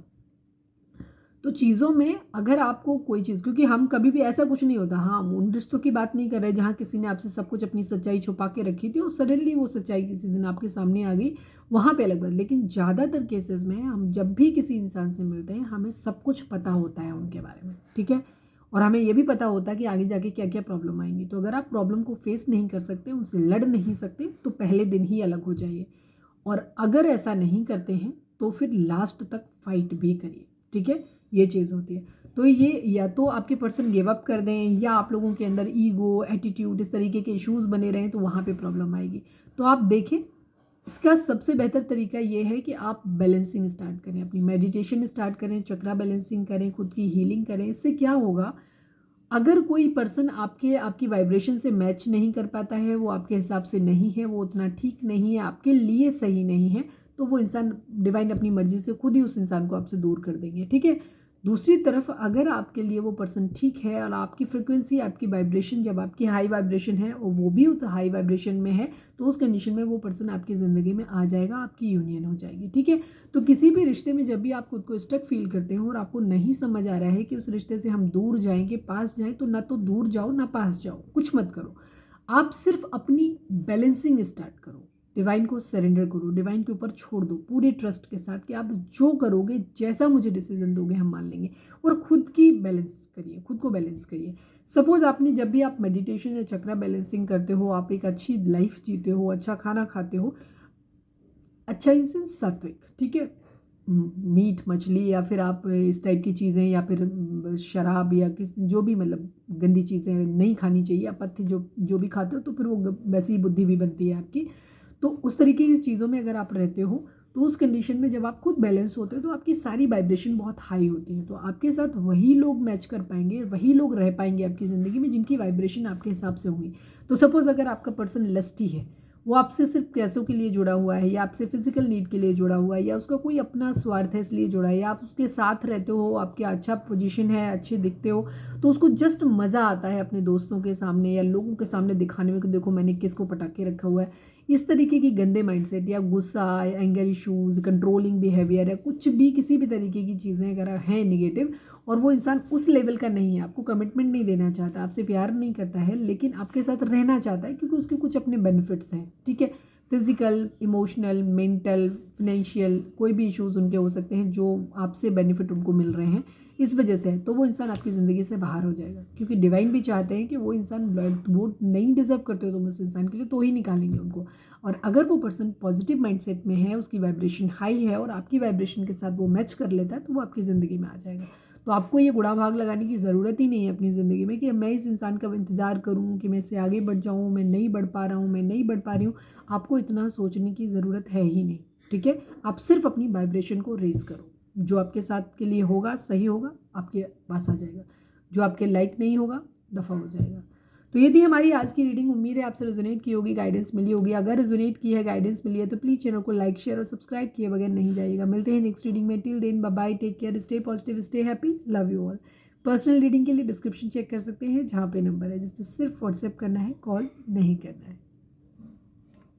तो चीज़ों में अगर आपको कोई चीज़, क्योंकि हम कभी भी ऐसा कुछ नहीं होता, हाँ उन रिश्तों की बात नहीं कर रहे जहाँ किसी ने आपसे सब कुछ अपनी सच्चाई छुपा के रखी थी और सडनली वो सच्चाई किसी दिन आपके सामने आ गई, वहाँ पे अलग बात। लेकिन ज़्यादातर केसेस में हम जब भी किसी इंसान से मिलते हैं, हमें सब कुछ पता होता है उनके बारे में, ठीक है, और हमें ये भी पता होता है कि आगे जाके क्या क्या प्रॉब्लम आएंगी। तो अगर आप प्रॉब्लम को फेस नहीं कर सकते, उनसे लड़ नहीं सकते, तो पहले दिन ही अलग हो जाइए, और अगर ऐसा नहीं करते हैं तो फिर लास्ट तक फाइट भी करिए, ठीक है। ये चीज़ होती है। तो ये या तो आपके पर्सन गिव अप कर दें, या आप लोगों के अंदर ईगो, एटीट्यूड, इस तरीके के इश्यूज़ बने रहें, तो वहाँ पे प्रॉब्लम आएगी। तो आप देखें, इसका सबसे बेहतर तरीका ये है कि आप बैलेंसिंग स्टार्ट करें, अपनी मेडिटेशन स्टार्ट करें, चक्रा बैलेंसिंग करें, खुद की हीलिंग करें। इससे क्या होगा, अगर कोई पर्सन आपकी वाइब्रेशन से मैच नहीं कर पाता है, वो आपके हिसाब से नहीं है, वो उतना ठीक नहीं है, आपके लिए सही नहीं है, तो वो इंसान, डिवाइन अपनी मर्जी से खुद ही उस इंसान को आपसे दूर कर देंगे, ठीक है। दूसरी तरफ अगर आपके लिए वो पर्सन ठीक है और आपकी फ्रिक्वेंसी, आपकी वाइब्रेशन, जब आपकी हाई वाइब्रेशन है और वो भी उस हाई वाइब्रेशन में है, तो उस कंडीशन में वो पर्सन आपकी ज़िंदगी में आ जाएगा, आपकी यूनियन हो जाएगी, ठीक है। तो किसी भी रिश्ते में जब भी आप खुद को स्टक फील करते हो और आपको नहीं समझ आ रहा है कि उस रिश्ते से हम दूर जाएंगे पास जाएं, तो ना तो दूर जाओ ना पास जाओ, कुछ मत करो, आप सिर्फ अपनी बैलेंसिंग स्टार्ट करो, डिवाइन को सरेंडर करो, डिवाइन के ऊपर छोड़ दो पूरे ट्रस्ट के साथ कि आप जो करोगे, जैसा मुझे डिसीजन दोगे हम मान लेंगे। और खुद की बैलेंस करिए, खुद को बैलेंस करिए। सपोज आपने जब भी आप मेडिटेशन या चक्रा बैलेंसिंग करते हो, आप एक अच्छी लाइफ जीते हो, अच्छा खाना खाते हो, अच्छा इन सेंस सात्विक, ठीक है, मीट मछली या फिर आप इस टाइप की चीज़ें या फिर शराब या किस जो भी मतलब गंदी चीज़ें नहीं खानी चाहिए, अपत्य जो जो भी खाते हो तो फिर वो वैसी ही बुद्धि भी बनती है आपकी। तो उस तरीके की चीज़ों में अगर आप रहते हो तो उस कंडीशन में जब आप खुद बैलेंस होते हो तो आपकी सारी वाइब्रेशन बहुत हाई होती है। तो आपके साथ वही लोग मैच कर पाएंगे, वही लोग रह पाएंगे आपकी ज़िंदगी में जिनकी वाइब्रेशन आपके हिसाब से होंगी। तो सपोज़ अगर आपका पर्सन लस्टी है, वो आपसे सिर्फ पैसों के लिए जुड़ा हुआ है या आपसे फिजिकल नीड के लिए जुड़ा हुआ है या उसका कोई अपना स्वार्थ है इसलिए जुड़ा है, या आप उसके साथ रहते हो, आपके अच्छा पोजीशन है, अच्छे दिखते हो, तो उसको जस्ट मज़ा आता है अपने दोस्तों के सामने या लोगों के सामने दिखाने में कि देखो मैंने किसको पटाके रखा हुआ है। इस तरीके की गंदे माइंडसेट या गुस्सा, एंगर इश्यूज़, कंट्रोलिंग बिहेवियर या कुछ भी किसी भी तरीके की चीज़ें अगर हैं निगेटिव, और वो इंसान उस लेवल का नहीं है, आपको कमिटमेंट नहीं देना चाहता, आपसे प्यार नहीं करता है, लेकिन आपके साथ रहना चाहता है क्योंकि उसके कुछ अपने बेनिफिट्स हैं, ठीक है, फिजिकल, इमोशनल, मेंटल, फाइनेंशियल, कोई भी इश्यूज़ उनके हो सकते हैं जो आपसे बेनिफिट उनको मिल रहे हैं इस वजह से, तो वो इंसान आपकी ज़िंदगी से बाहर हो जाएगा। क्योंकि डिवाइन भी चाहते हैं कि वो इंसान वो नहीं डिजर्व करते हो तुम उस इंसान के लिए, तो ही निकालेंगे उनको। और अगर वो पर्सन पॉजिटिव माइंडसेट में है, उसकी वाइब्रेशन हाई है और आपकी वाइब्रेशन के साथ वो मैच कर लेता है, तो वो आपकी ज़िंदगी में आ जाएगा। तो आपको ये गुड़ा भाग लगाने की ज़रूरत ही नहीं है अपनी ज़िंदगी में कि मैं इस इंसान का इंतज़ार करूँ कि मैं इससे आगे बढ़ जाऊँ, मैं नहीं बढ़ पा रहा हूँ, मैं नहीं बढ़ पा रही हूँ। आपको इतना सोचने की ज़रूरत है ही नहीं, ठीक है। आप सिर्फ अपनी वाइब्रेशन को रेज़ करो, जो आपके साथ के लिए होगा, सही होगा, आपके पास आ जाएगा, जो आपके लाइक नहीं होगा, दफ़ा हो जाएगा। तो ये थी हमारी आज की रीडिंग। उम्मीद है आपसे रेजोनेट की होगी, गाइडेंस मिली होगी। अगर रेजोनेट की है, गाइडेंस मिली है, तो प्लीज़ चैनल को लाइक, शेयर और सब्सक्राइब किए बगैर नहीं जाइएगा। मिलते हैं नेक्स्ट रीडिंग में। Till then bye bye, take care, stay positive, stay happy, love you all. Personal reading के लिए डिस्क्रिप्शन चेक कर सकते हैं, जहाँ पे नंबर है जिस पर सिर्फ व्हाट्सएप करना है, कॉल नहीं करना है।